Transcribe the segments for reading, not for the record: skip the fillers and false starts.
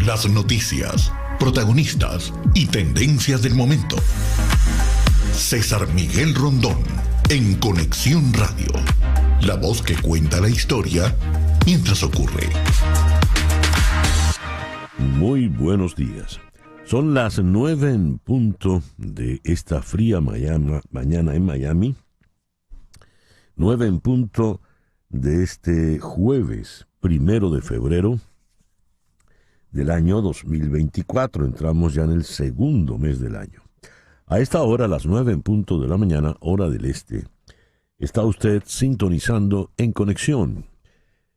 Las noticias, protagonistas y tendencias del momento. César Miguel Rondón, en Conexión Radio. La voz que cuenta la historia mientras ocurre. Muy buenos días. Son las 9 en punto de esta fría mañana en Miami. 9 en punto de este jueves 1 de febrero del año 2024. Entramos ya en el segundo mes del año. A esta hora, a las 9 en punto de la mañana, hora del este, está usted sintonizando En Conexión.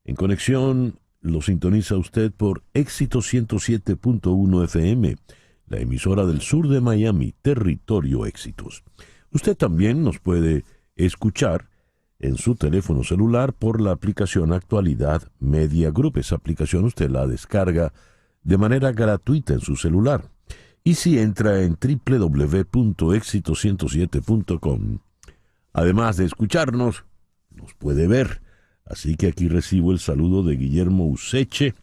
En Conexión lo sintoniza usted por Éxito 107.1 FM, la emisora del sur de Miami, Territorio Éxitos. Usted también nos puede escuchar en su teléfono celular por la aplicación Actualidad Media Group. Esa aplicación usted la descarga de manera gratuita en su celular. Y si entra en www.exito107.com, además de escucharnos, nos puede ver. Así que aquí recibo el saludo de Guillermo Useche,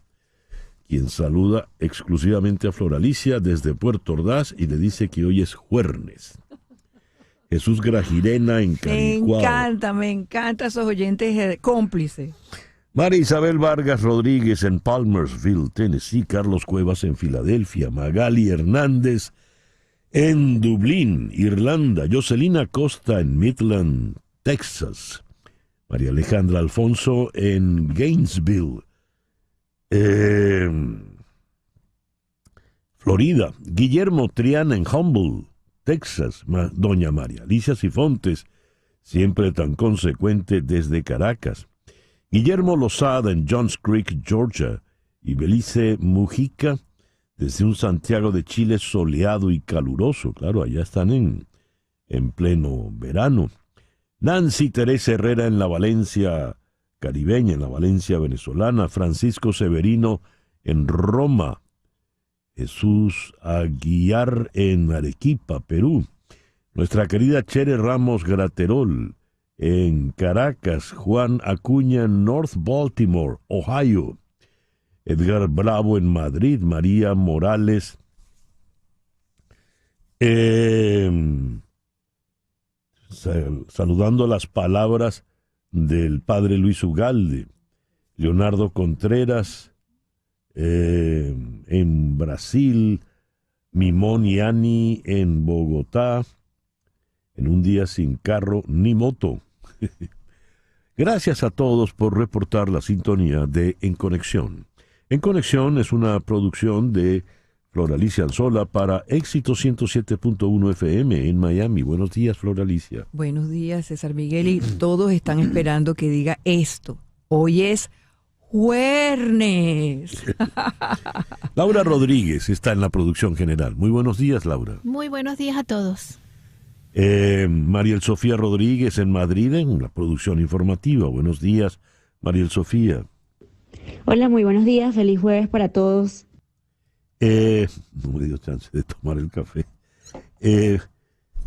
quien saluda exclusivamente a Floralicia desde Puerto Ordaz y le dice que hoy es jueves. Jesús Grajirena en Caricuao. Me encanta esos oyentes cómplices. María Isabel Vargas Rodríguez en Palmersville, Tennessee. Carlos Cuevas en Filadelfia. Magali Hernández en Dublín, Irlanda. Jocelyn Costa en Midland, Texas. María Alejandra Alfonso en Gainesville, Florida. Guillermo Triana en Humble, Texas. Doña María Alicia Sifontes, siempre tan consecuente desde Caracas. Guillermo Lozada en Johns Creek, Georgia. Y Belice Mujica desde un Santiago de Chile soleado y caluroso. Claro, allá están en pleno verano. Nancy Teresa Herrera en la Valencia caribeña, en la Valencia venezolana. Francisco Severino en Roma. Jesús Aguiar en Arequipa, Perú. Nuestra querida Chere Ramos Graterol en Caracas. Juan Acuña en North Baltimore, Ohio. Edgar Bravo en Madrid. María Morales saludando las palabras del padre Luis Ugalde. Leonardo Contreras en Brasil. Mimón y Ani en Bogotá. En un día sin carro ni moto. Gracias a todos por reportar la sintonía de En Conexión. En Conexión es una producción de Floralicia Anzola para Éxito 107.1 FM en Miami. Buenos días, Floralicia. Buenos días, César Miguel. Y todos están esperando que diga esto. Hoy es jueves. Laura Rodríguez está en la producción general. Muy buenos días, Laura. Muy buenos días a todos. Mariel Sofía Rodríguez en Madrid en la producción informativa. Buenos días, Mariel Sofía. Hola, muy buenos días. Feliz jueves para todos. No me dio chance de tomar el café.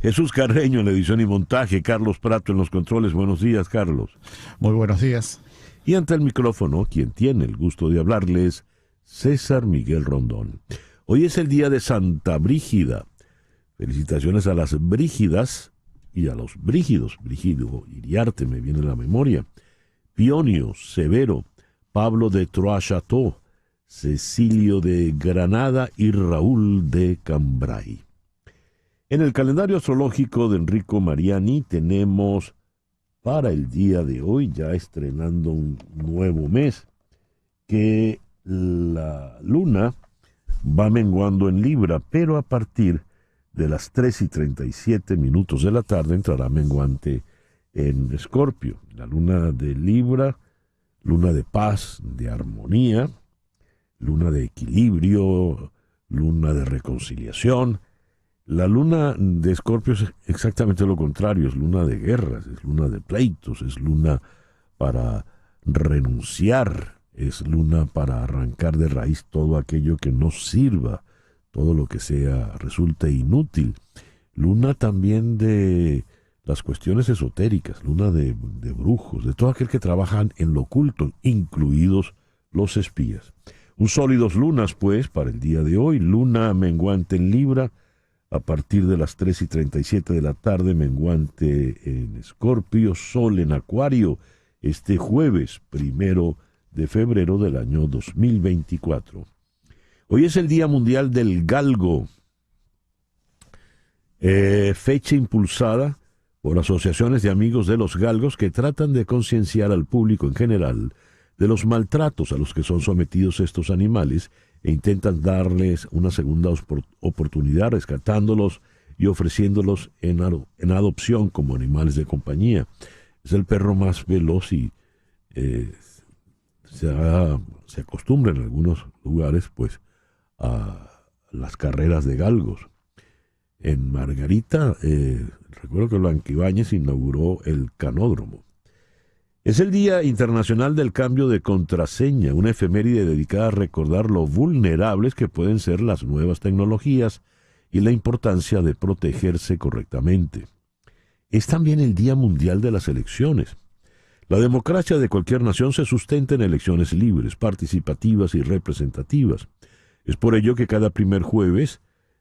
Jesús Carreño en la edición y montaje. Carlos Prato en los controles. Buenos días, Carlos. Muy buenos días. Y ante el micrófono, quien tiene el gusto de hablarles, César Miguel Rondón. Hoy es el día de Santa Brígida. Felicitaciones a las Brígidas y a los Brígidos. Brígido Iriarte me viene a la memoria. Pionio, Severo, Pablo de Trois-Chateau, Cecilio de Granada y Raúl de Cambrai. En el calendario astrológico de Enrico Mariani tenemos para el día de hoy, ya estrenando un nuevo mes, que la luna va menguando en Libra, pero a partir de las 3:37 de la tarde entrará menguante en Escorpio. La luna de Libra, luna de paz, de armonía, luna de equilibrio, luna de reconciliación. La luna de Escorpio es exactamente lo contrario, es luna de guerras, es luna de pleitos, es luna para renunciar, es luna para arrancar de raíz todo aquello que no sirva, todo lo que resulte inútil. Luna también de las cuestiones esotéricas, luna de brujos, de todo aquel que trabajan en lo oculto, incluidos los espías. Un sólidos lunas, pues, para el día de hoy. Luna menguante en Libra a partir de las 3:37 de la tarde, menguante en Escorpio, Sol en Acuario, este jueves 1 de febrero del año 2024. Hoy es el Día Mundial del Galgo, fecha impulsada por asociaciones de amigos de los galgos que tratan de concienciar al público en general de los maltratos a los que son sometidos estos animales e intentan darles una segunda oportunidad rescatándolos y ofreciéndolos en adopción como animales de compañía. Es el perro más veloz y se acostumbra en algunos lugares pues a las carreras de galgos. En Margarita, recuerdo que Blanquibáñez inauguró el canódromo. Es el Día Internacional del Cambio de Contraseña, una efeméride dedicada a recordar lo vulnerables que pueden ser las nuevas tecnologías y la importancia de protegerse correctamente. Es también el Día Mundial de las Elecciones. La democracia de cualquier nación se sustenta en elecciones libres, participativas y representativas. Es por ello que cada primer jueves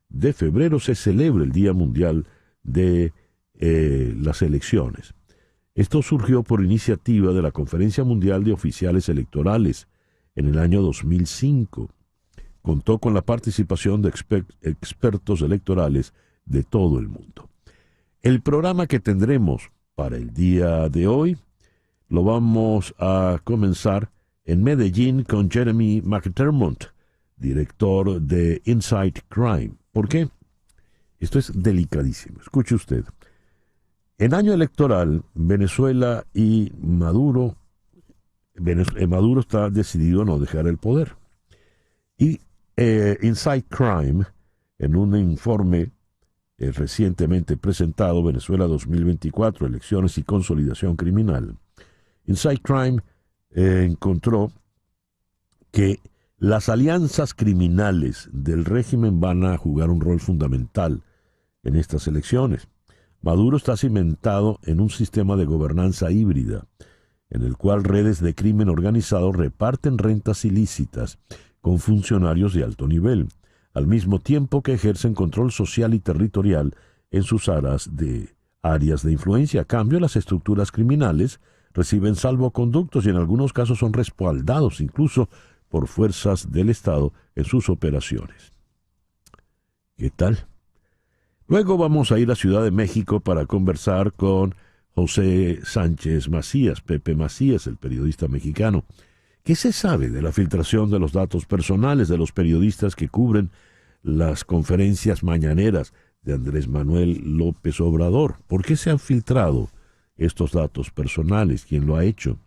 de febrero se celebra el Día Mundial de las Elecciones. Esto surgió por iniciativa de la Conferencia Mundial de Oficiales Electorales en el año 2005. Contó con la participación de expertos electorales de todo el mundo. El programa que tendremos para el día de hoy lo vamos a comenzar en Medellín con Jeremy McDermott, director de Inside Crime. ¿Por qué? Esto es delicadísimo. Escuche usted. En año electoral, Venezuela y Maduro está decidido a no dejar el poder. Y Inside Crime, en un informe recientemente presentado, Venezuela 2024, Elecciones y Consolidación Criminal, Inside Crime encontró que las alianzas criminales del régimen van a jugar un rol fundamental en estas elecciones. Maduro está cimentado en un sistema de gobernanza híbrida, en el cual redes de crimen organizado reparten rentas ilícitas con funcionarios de alto nivel, al mismo tiempo que ejercen control social y territorial en sus áreas de influencia. A cambio, las estructuras criminales reciben salvoconductos y en algunos casos son respaldados incluso por fuerzas del Estado en sus operaciones. ¿Qué tal? Luego vamos a ir a Ciudad de México para conversar con José Sánchez Macías, Pepe Macías, el periodista mexicano. ¿Qué se sabe de la filtración de los datos personales de los periodistas que cubren las conferencias mañaneras de Andrés Manuel López Obrador? ¿Por qué se han filtrado estos datos personales? ¿Quién lo ha hecho?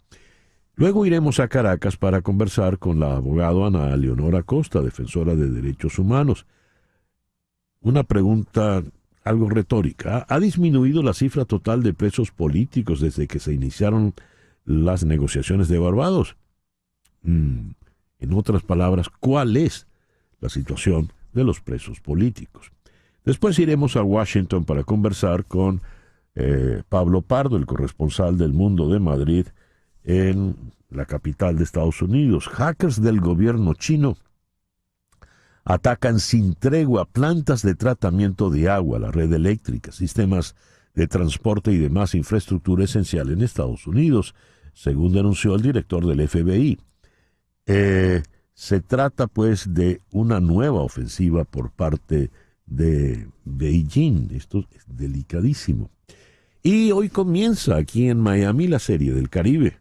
Luego iremos a Caracas para conversar con la abogada Ana Leonora Costa, defensora de derechos humanos. Una pregunta algo retórica. ¿Ha disminuido la cifra total de presos políticos desde que se iniciaron las negociaciones de Barbados? En otras palabras, ¿cuál es la situación de los presos políticos? Después iremos a Washington para conversar con Pablo Pardo, el corresponsal del Mundo de Madrid en la capital de Estados Unidos. Hackers del gobierno chino atacan sin tregua plantas de tratamiento de agua, la red eléctrica, sistemas de transporte y demás infraestructura esencial en Estados Unidos, según denunció el director del FBI. Se trata, pues, de una nueva ofensiva por parte de Beijing. Esto es delicadísimo. Y hoy comienza aquí en Miami la Serie del Caribe.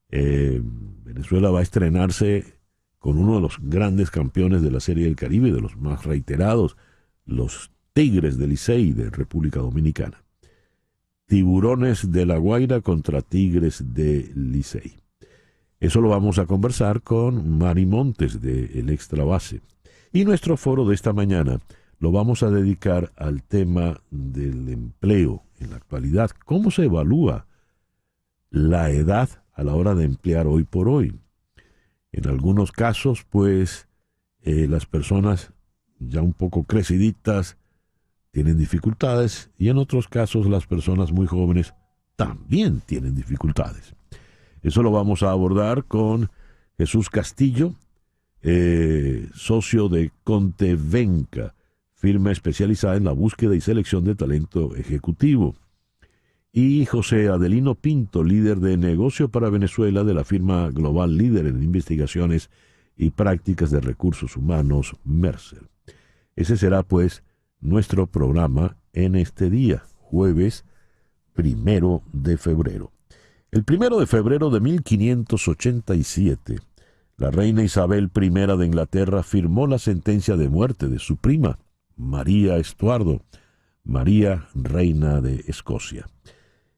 Venezuela va a estrenarse con uno de los grandes campeones de la Serie del Caribe, de los más reiterados, los Tigres del Licey de República Dominicana. Tiburones de La Guaira contra Tigres de Licey. Eso lo vamos a conversar con Mari Montes de El Extra Base. Y nuestro foro de esta mañana lo vamos a dedicar al tema del empleo en la actualidad. ¿Cómo se evalúa la edad a la hora de emplear hoy por hoy? En algunos casos, pues, las personas ya un poco creciditas tienen dificultades y en otros casos las personas muy jóvenes también tienen dificultades. Eso lo vamos a abordar con Jesús Castillo, socio de Contevenca, firma especializada en la búsqueda y selección de talento ejecutivo. Y José Adelino Pinto, líder de negocio para Venezuela de la firma global líder en investigaciones y prácticas de recursos humanos, Mercer. Ese será, pues, nuestro programa en este día, jueves 1 de febrero. El 1 de febrero de 1587, la reina Isabel I de Inglaterra firmó la sentencia de muerte de su prima, María Estuardo, María, reina de Escocia.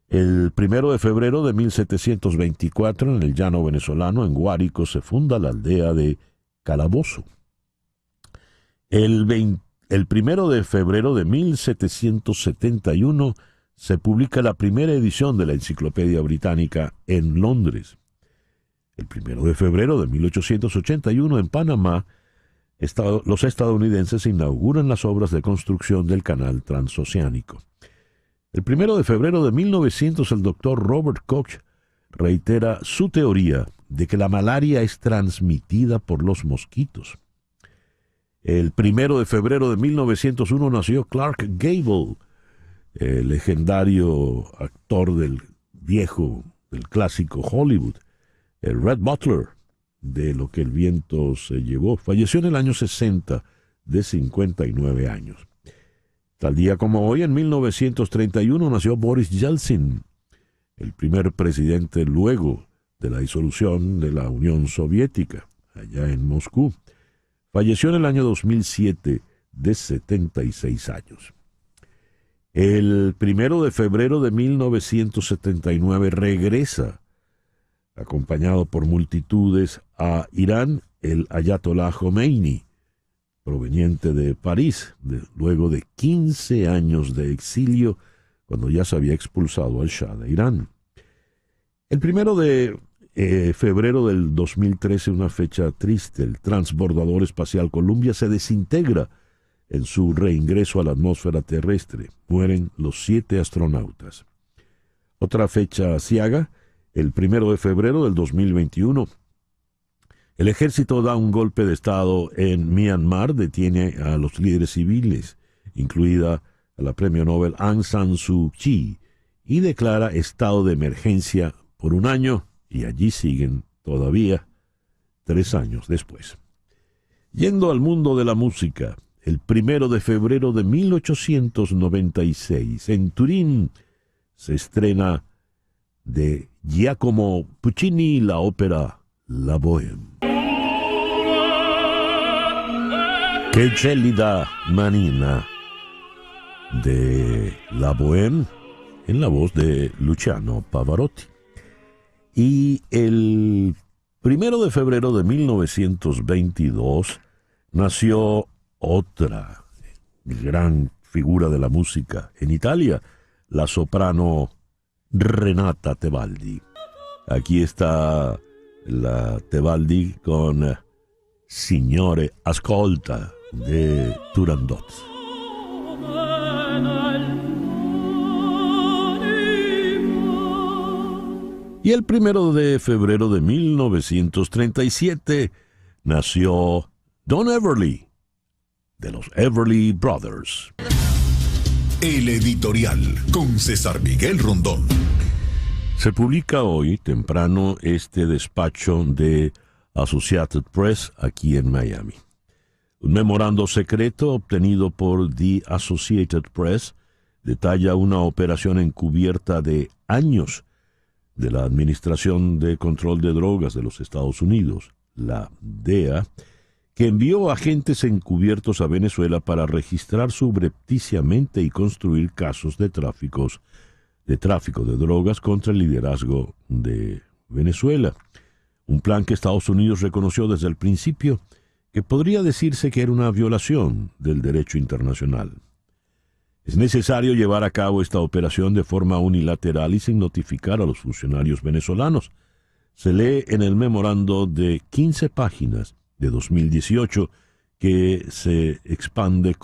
El 1 de febrero de 1724, en el llano venezolano, en Guárico, se funda la aldea de Calabozo. El 1 de febrero de 1771 se publica la primera edición de la Enciclopedia Británica en Londres. El 1 de febrero de 1881, en Panamá, los estadounidenses inauguran las obras de construcción del canal transoceánico. El 1 de febrero de 1900, el doctor Robert Koch reitera su teoría de que la malaria es transmitida por los mosquitos. El 1 de febrero de 1901 nació Clark Gable, el legendario actor del clásico Hollywood, el Red Butler, de Lo que el viento se llevó. Falleció en el año 60, de 59 años. Tal día como hoy, en 1931, nació Boris Yeltsin, el primer presidente luego de la disolución de la Unión Soviética, allá en Moscú. Falleció en el año 2007, de 76 años. El 1 de febrero de 1979 regresa, acompañado por multitudes, a Irán, el Ayatollah Khomeini, proveniente de París, luego de 15 años de exilio, cuando ya se había expulsado al Shah de Irán. El 1 de febrero del 2013, una fecha triste, el transbordador espacial Columbia se desintegra en su reingreso a la atmósfera terrestre. Mueren los 7 astronautas. Otra fecha aciaga, el 1 de febrero del 2021, el ejército da un golpe de Estado en Myanmar, detiene a los líderes civiles, incluida a la premio Nobel Aung San Suu Kyi, y declara estado de emergencia por 1 año, y allí siguen todavía 3 años después. Yendo al mundo de la música, el 1 de febrero de 1896, en Turín, se estrena de Giacomo Puccini la ópera La Bohème. Che gelida manina, de La Bohème, en la voz de Luciano Pavarotti. Y el 1 de febrero de 1922 nació otra gran figura de la música en Italia, la soprano Renata Tebaldi. Aquí está la Tebaldi con Signore Ascolta de Turandot. Y el 1 de febrero de 1937 nació Don Everly, de los Everly Brothers. El editorial con César Miguel Rondón. Se publica hoy temprano este despacho de Associated Press aquí en Miami. Un memorando secreto obtenido por The Associated Press detalla una operación encubierta de años de la Administración de Control de Drogas de los Estados Unidos, la DEA, que envió agentes encubiertos a Venezuela para registrar subrepticiamente y construir casos de tráfico de drogas contra el liderazgo de Venezuela. Un plan que Estados Unidos reconoció desde el principio que podría decirse que era una violación del derecho internacional. Es necesario llevar a cabo esta operación de forma unilateral y sin notificar a los funcionarios venezolanos. Se lee en el memorando de 15 páginas de 2018 que se expende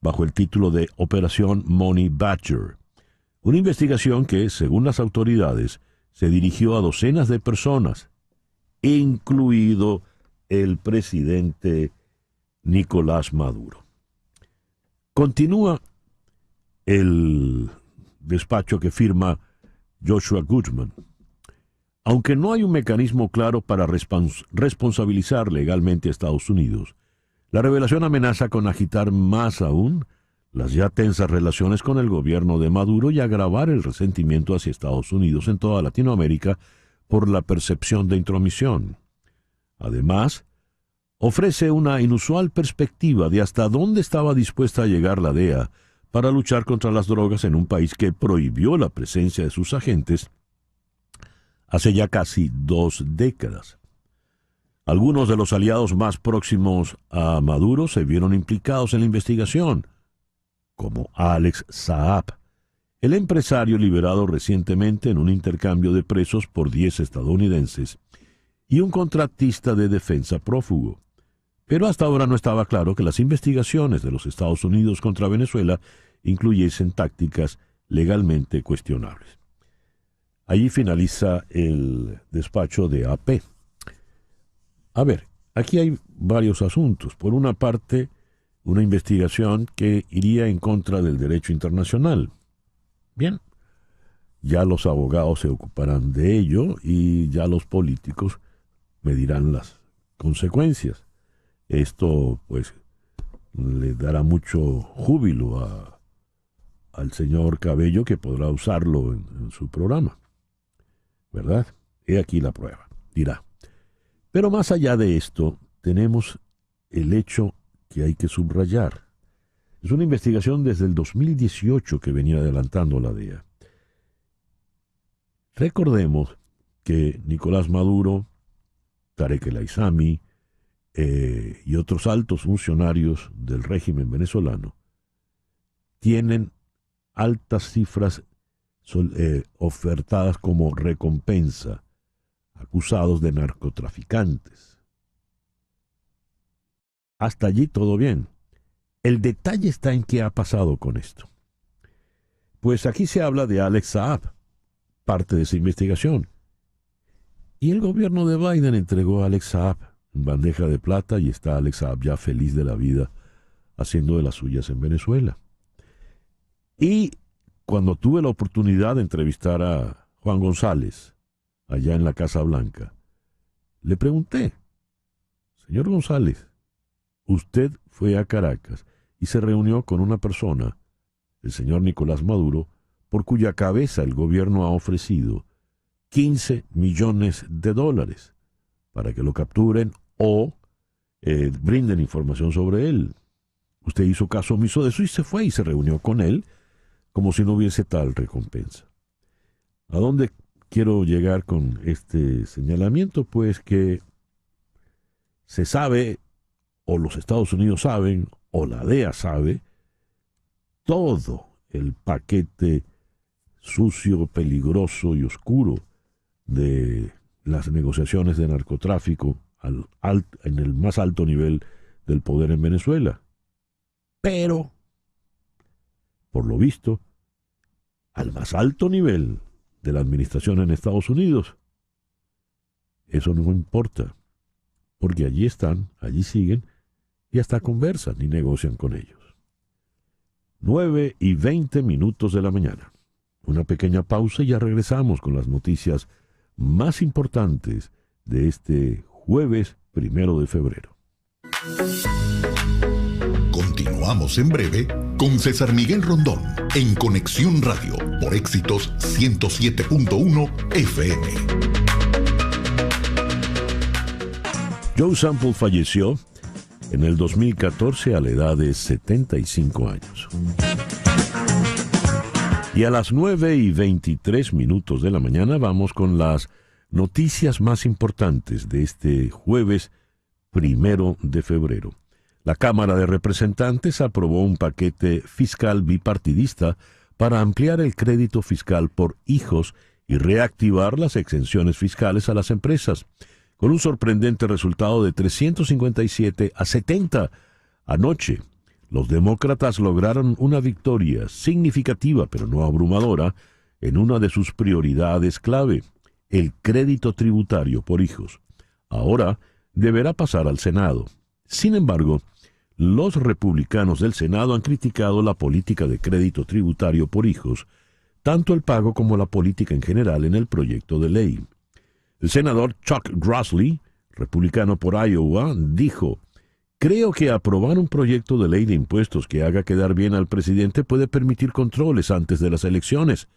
bajo el título de Operación Money Badger. Una investigación que, según las autoridades, se dirigió a docenas de personas, incluido el presidente Nicolás Maduro. Continúa el despacho que firma Joshua Guzman. Aunque no hay un mecanismo claro para responsabilizar legalmente a Estados Unidos, la revelación amenaza con agitar más aún las ya tensas relaciones con el gobierno de Maduro y agravar el resentimiento hacia Estados Unidos en toda Latinoamérica por la percepción de intromisión. Además, ofrece una inusual perspectiva de hasta dónde estaba dispuesta a llegar la DEA para luchar contra las drogas en un país que prohibió la presencia de sus agentes hace ya casi 2 décadas. Algunos de los aliados más próximos a Maduro se vieron implicados en la investigación, como Alex Saab, el empresario liberado recientemente en un intercambio de presos por 10 estadounidenses, y un contratista de defensa prófugo. Pero hasta ahora no estaba claro que las investigaciones de los Estados Unidos contra Venezuela incluyesen tácticas legalmente cuestionables. Allí finaliza el despacho de AP. A ver, aquí hay varios asuntos. Por una parte, una investigación que iría en contra del derecho internacional. Bien, ya los abogados se ocuparán de ello y ya los políticos medirán las consecuencias. Esto, pues, le dará mucho júbilo al señor Cabello, que podrá usarlo en su programa. ¿Verdad? He aquí la prueba, dirá. Pero más allá de esto, tenemos el hecho que hay que subrayar. Es una investigación desde el 2018 que venía adelantando la DEA. Recordemos que Nicolás Maduro, Tarek El Aissami y otros altos funcionarios del régimen venezolano tienen altas cifras ofertadas como recompensa, acusados de narcotraficantes. Hasta allí todo bien. El detalle está en qué ha pasado con esto. Pues aquí se habla de Alex Saab, parte de esa investigación. Y el gobierno de Biden entregó a Alex Saab en bandeja de plata y está Alex Saab ya feliz de la vida haciendo de las suyas en Venezuela. Y cuando tuve la oportunidad de entrevistar a Juan González, allá en la Casa Blanca, le pregunté: señor González, usted fue a Caracas y se reunió con una persona, el señor Nicolás Maduro, por cuya cabeza el gobierno ha ofrecido $15 millones para que lo capturen o brinden información sobre él. Usted hizo caso omiso de eso y se fue y se reunió con él como si no hubiese tal recompensa. ¿A dónde quiero llegar con este señalamiento? Pues que se sabe, o los Estados Unidos saben, o la DEA sabe, todo el paquete sucio, peligroso y oscuro de las negociaciones de narcotráfico en el más alto nivel del poder en Venezuela. Pero, por lo visto, al más alto nivel de la administración en Estados Unidos, eso no importa, porque allí están, allí siguen, y hasta conversan y negocian con ellos. 9:20 de la mañana. Una pequeña pausa y ya regresamos con las noticias más importantes de este jueves 1 de febrero. Continuamos en breve con César Miguel Rondón en Conexión Radio por Éxitos 107.1 FM. Joe Sample falleció en el 2014 a la edad de 75 años. Y a las 9:23 de la mañana vamos con las noticias más importantes de este jueves 1 de febrero. La Cámara de Representantes aprobó un paquete fiscal bipartidista para ampliar el crédito fiscal por hijos y reactivar las exenciones fiscales a las empresas, con un sorprendente resultado de 357 a 70. Anoche, los demócratas lograron una victoria significativa, pero no abrumadora, en una de sus prioridades clave, el crédito tributario por hijos. Ahora deberá pasar al Senado. Sin embargo, los republicanos del Senado han criticado la política de crédito tributario por hijos, tanto el pago como la política en general en el proyecto de ley. El senador Chuck Grassley, republicano por Iowa, dijo: «Creo que aprobar un proyecto de ley de impuestos que haga quedar bien al presidente puede permitir controles antes de las elecciones.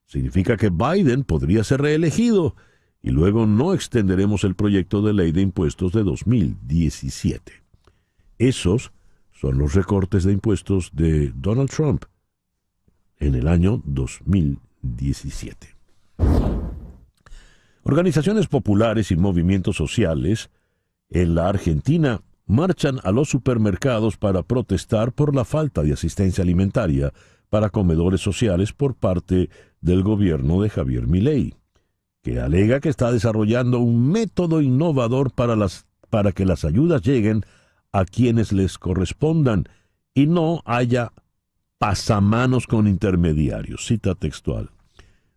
Significa que Biden podría ser reelegido y luego no extenderemos el proyecto de ley de impuestos de 2017. Esos son los recortes de impuestos de Donald Trump en el año 2017. Organizaciones populares y movimientos sociales en la Argentina marchan a los supermercados para protestar por la falta de asistencia alimentaria para comedores sociales por parte del gobierno de Javier Milei, que alega que está desarrollando un método innovador para que las ayudas lleguen a quienes les correspondan y no haya pasamanos con intermediarios. Cita textual.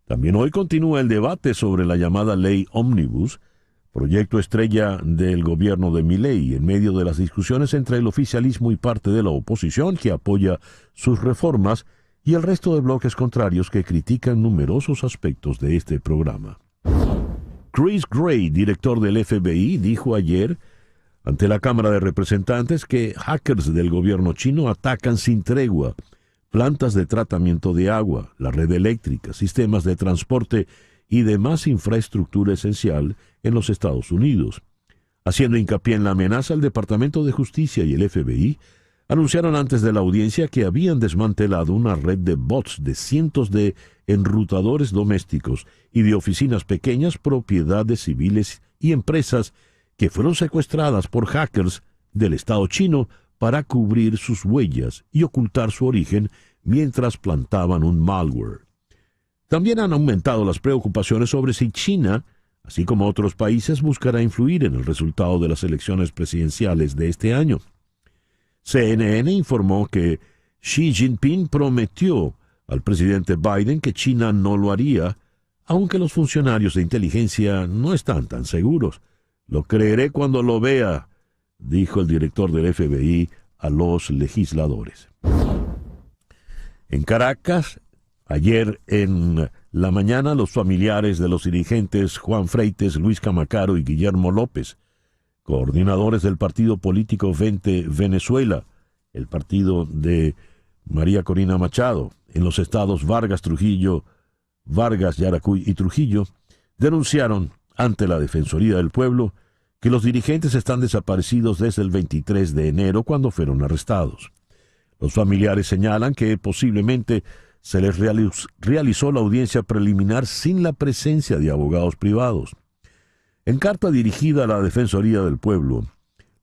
También hoy continúa el debate sobre la llamada Ley Ómnibus, proyecto estrella del gobierno de Milei, en medio de las discusiones entre el oficialismo y parte de la oposición que apoya sus reformas y el resto de bloques contrarios que critican numerosos aspectos de este programa. Chris Gray, director del FBI, dijo ayer ante la Cámara de Representantes que hackers del gobierno chino atacan sin tregua plantas de tratamiento de agua, la red eléctrica, sistemas de transporte y demás infraestructura esencial en los Estados Unidos. Haciendo hincapié en la amenaza, el Departamento de Justicia y el FBI anunciaron antes de la audiencia que habían desmantelado una red de bots de cientos de enrutadores domésticos y de oficinas pequeñas, propiedad de civiles y empresas que fueron secuestradas por hackers del Estado chino para cubrir sus huellas y ocultar su origen mientras plantaban un malware. También han aumentado las preocupaciones sobre si China, así como otros países, buscará influir en el resultado de las elecciones presidenciales de este año. CNN informó que Xi Jinping prometió al presidente Biden que China no lo haría, aunque los funcionarios de inteligencia no están tan seguros. «Lo creeré cuando lo vea», dijo el director del FBI a los legisladores. En Caracas, ayer en la mañana, los familiares de los dirigentes Juan Freites, Luis Camacaro y Guillermo López, coordinadores del partido político Vente Venezuela, el partido de María Corina Machado, en los estados Vargas, Yaracuy y Trujillo, denunciaron ante la Defensoría del Pueblo que los dirigentes están desaparecidos desde el 23 de enero, cuando fueron arrestados. Los familiares señalan que posiblemente se les realizó la audiencia preliminar sin la presencia de abogados privados. En carta dirigida a la Defensoría del Pueblo,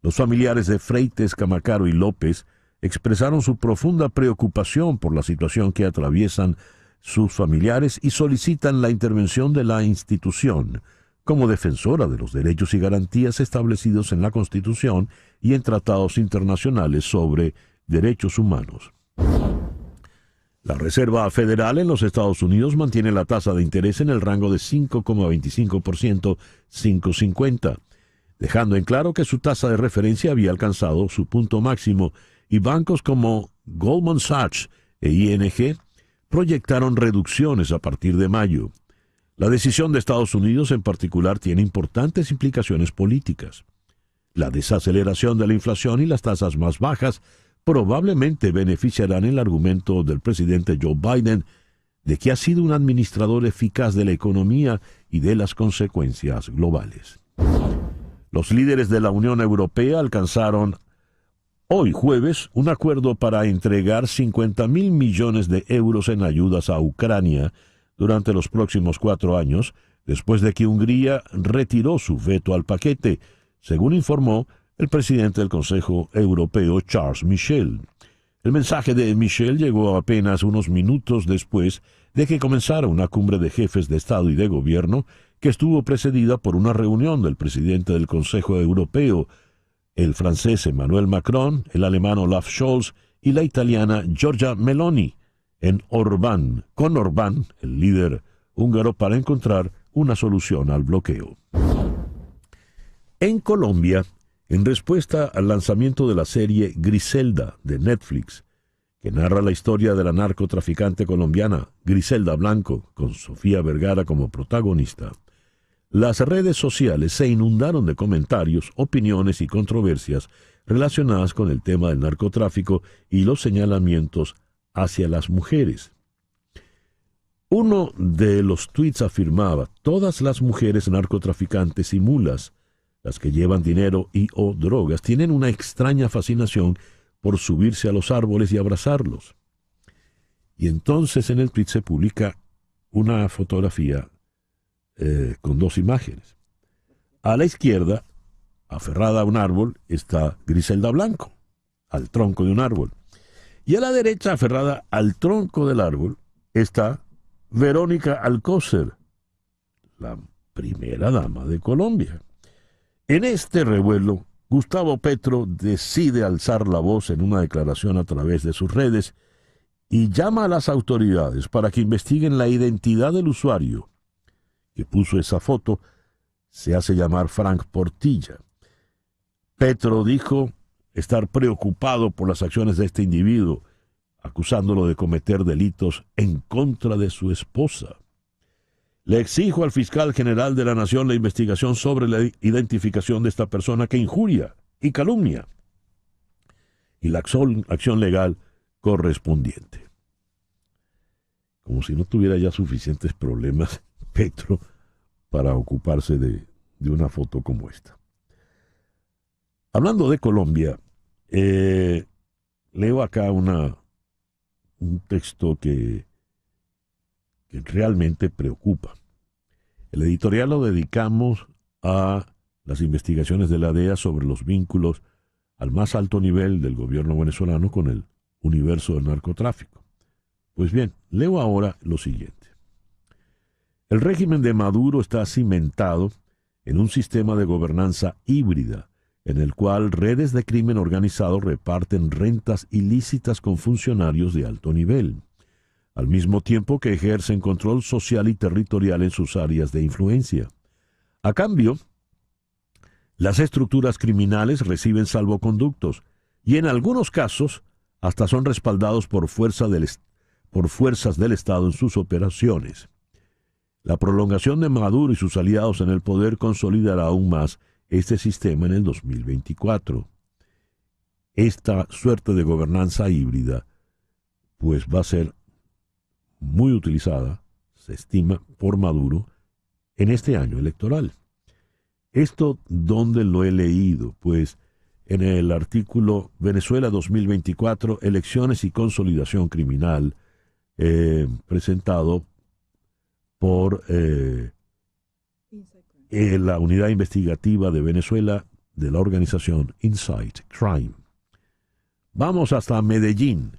los familiares de Freites, Camacaro y López expresaron su profunda preocupación por la situación que atraviesan sus familiares y solicitan la intervención de la institución como defensora de los derechos y garantías establecidos en la Constitución y en tratados internacionales sobre derechos humanos. La Reserva Federal en los Estados Unidos mantiene la tasa de interés en el rango de 5,25%, 5,50%, dejando en claro que su tasa de referencia había alcanzado su punto máximo y bancos como Goldman Sachs e ING proyectaron reducciones a partir de mayo. La decisión de Estados Unidos en particular tiene importantes implicaciones políticas. La desaceleración de la inflación y las tasas más bajas probablemente beneficiarán el argumento del presidente Joe Biden de que ha sido un administrador eficaz de la economía y de las consecuencias globales. Los líderes de la Unión Europea alcanzaron hoy jueves un acuerdo para entregar 50.000 millones de euros en ayudas a Ucrania durante los próximos 4 años, después de que Hungría retiró su veto al paquete, según informó el presidente del Consejo Europeo, Charles Michel. El mensaje de Michel llegó apenas unos minutos después de que comenzara una cumbre de jefes de Estado y de Gobierno que estuvo precedida por una reunión del presidente del Consejo Europeo, el francés Emmanuel Macron, el alemán Olaf Scholz y la italiana Giorgia Meloni, con Orbán, el líder húngaro, para encontrar una solución al bloqueo. En Colombia, en respuesta al lanzamiento de la serie Griselda de Netflix, que narra la historia de la narcotraficante colombiana Griselda Blanco, con Sofía Vergara como protagonista, las redes sociales se inundaron de comentarios, opiniones y controversias relacionadas con el tema del narcotráfico y los señalamientos hacia las mujeres. Uno de los tweets afirmaba: todas las mujeres narcotraficantes y mulas, las que llevan dinero y o drogas, tienen una extraña fascinación por subirse a los árboles y abrazarlos. Y entonces en el tweet se publica una fotografía con dos imágenes. A la izquierda, aferrada a un árbol, está Griselda Blanco, al tronco de un árbol. Y a la derecha, aferrada al tronco del árbol, está Verónica Alcócer, la primera dama de Colombia. En este revuelo, Gustavo Petro decide alzar la voz en una declaración a través de sus redes y llama a las autoridades para que investiguen la identidad del usuario que puso esa foto. Se hace llamar Frank Portilla. Petro dijo estar preocupado por las acciones de este individuo, acusándolo de cometer delitos en contra de su esposa. Le exijo al fiscal general de la Nación la investigación sobre la identificación de esta persona que injuria y calumnia y la acción legal correspondiente. Como si no tuviera ya suficientes problemas Petro para ocuparse de una foto como esta. Hablando de Colombia, leo acá un texto que realmente preocupa. El editorial lo dedicamos a las investigaciones de la DEA sobre los vínculos al más alto nivel del gobierno venezolano con el universo del narcotráfico. Pues bien, leo ahora lo siguiente. El régimen de Maduro está cimentado en un sistema de gobernanza híbrida, en el cual redes de crimen organizado reparten rentas ilícitas con funcionarios de alto nivel, al mismo tiempo que ejercen control social y territorial en sus áreas de influencia. A cambio, las estructuras criminales reciben salvoconductos y en algunos casos hasta son respaldados por fuerzas del Estado en sus operaciones. La prolongación de Maduro y sus aliados en el poder consolidará aún más este sistema en el 2024. Esta suerte de gobernanza híbrida pues va a ser muy utilizada, se estima, por Maduro en este año electoral. ¿Esto dónde lo he leído? Pues en el artículo Venezuela 2024, Elecciones y Consolidación Criminal, presentado por la unidad investigativa de Venezuela de la organización Insight Crime. Vamos hasta Medellín,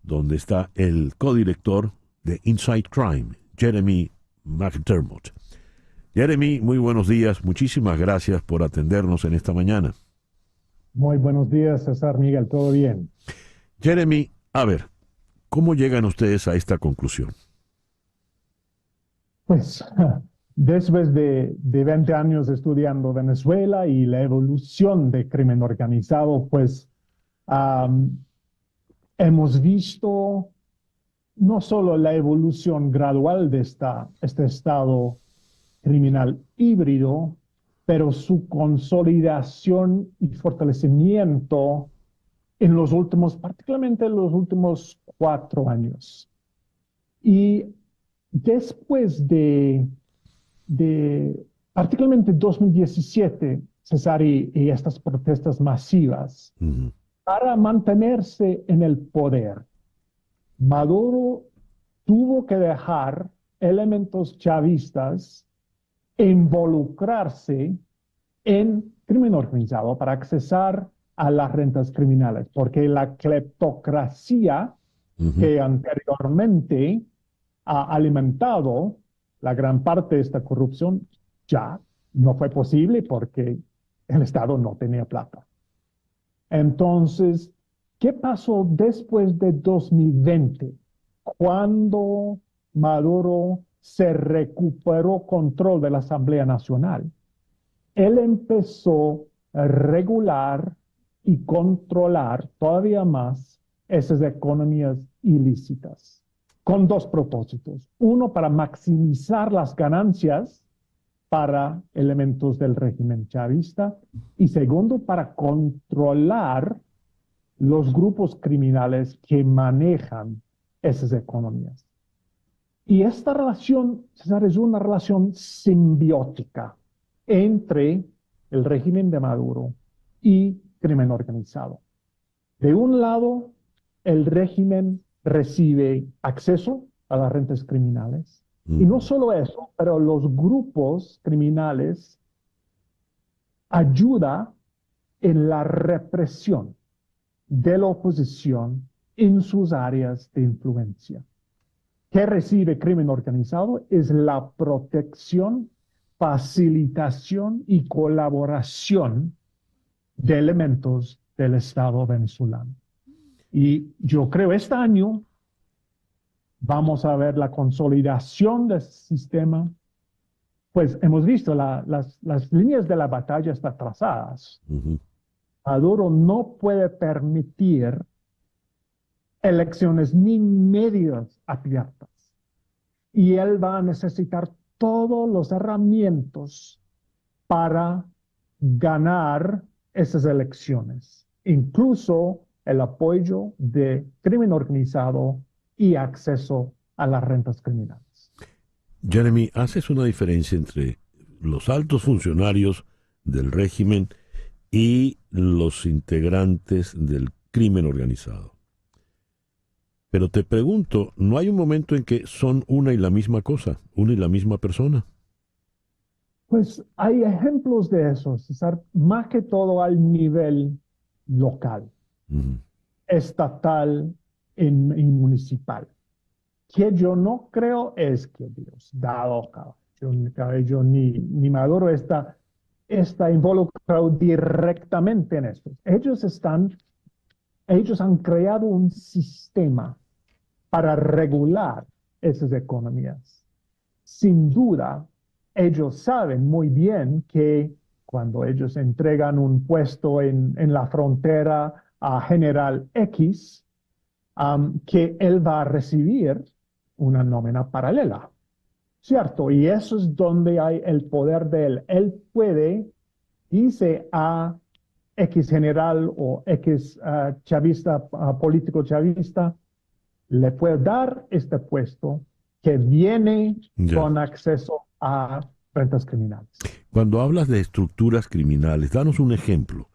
donde está el codirector de Insight Crime, Jeremy McDermott. Jeremy, muy buenos días. Muchísimas gracias por atendernos en esta mañana. Muy buenos días, César Miguel. ¿Todo bien? Jeremy, a ver, ¿cómo llegan ustedes a esta conclusión? Pues después de 20 años estudiando Venezuela y la evolución del crimen organizado, pues hemos visto no solo la evolución gradual de este estado criminal híbrido, pero su consolidación y fortalecimiento en los últimos, particularmente en los últimos 4 años. Y después de particularmente 2017, César, y estas protestas masivas, para mantenerse en el poder, Maduro tuvo que dejar elementos chavistas involucrarse en crimen organizado para accesar a las rentas criminales, porque la cleptocracia que anteriormente ha alimentado la gran parte de esta corrupción ya no fue posible porque el Estado no tenía plata. Entonces, ¿qué pasó después de 2020? Cuando Maduro se recuperó control de la Asamblea Nacional, él empezó a regular y controlar todavía más esas economías ilícitas, con dos propósitos. Uno, para maximizar las ganancias para elementos del régimen chavista, y segundo, para controlar los grupos criminales que manejan esas economías. Y esta relación, César, es una relación simbiótica entre el régimen de Maduro y crimen organizado. De un lado, el régimen recibe acceso a las rentas criminales. Y no solo eso, pero los grupos criminales ayudan en la represión de la oposición en sus áreas de influencia. ¿Qué recibe crimen organizado? Es la protección, facilitación y colaboración de elementos del Estado venezolano. Y yo creo este año vamos a ver la consolidación del sistema. Pues hemos visto las líneas de la batalla están trazadas. Maduro no puede permitir elecciones ni medias abiertas. Y él va a necesitar todos los herramientas para ganar esas elecciones, incluso el apoyo de crimen organizado y acceso a las rentas criminales. Jeremy, ¿haces una diferencia entre los altos funcionarios del régimen y los integrantes del crimen organizado? Pero te pregunto, ¿no hay un momento en que son una y la misma cosa, una y la misma persona? Pues hay ejemplos de eso, César, más que todo al nivel local, estatal y municipal. Que yo no creo es que Dios, dado yo ni Maduro está involucrado directamente en esto. Ellos han creado un sistema para regular esas economías. Sin duda, ellos saben muy bien que cuando ellos entregan un puesto en la frontera a General X, que él va a recibir una nómina paralela, ¿cierto? Y eso es donde hay el poder de él. Él puede, dice a X general o X chavista, político chavista, le puede dar este puesto que viene con acceso a rentas criminales. Cuando hablas de estructuras criminales, danos un ejemplo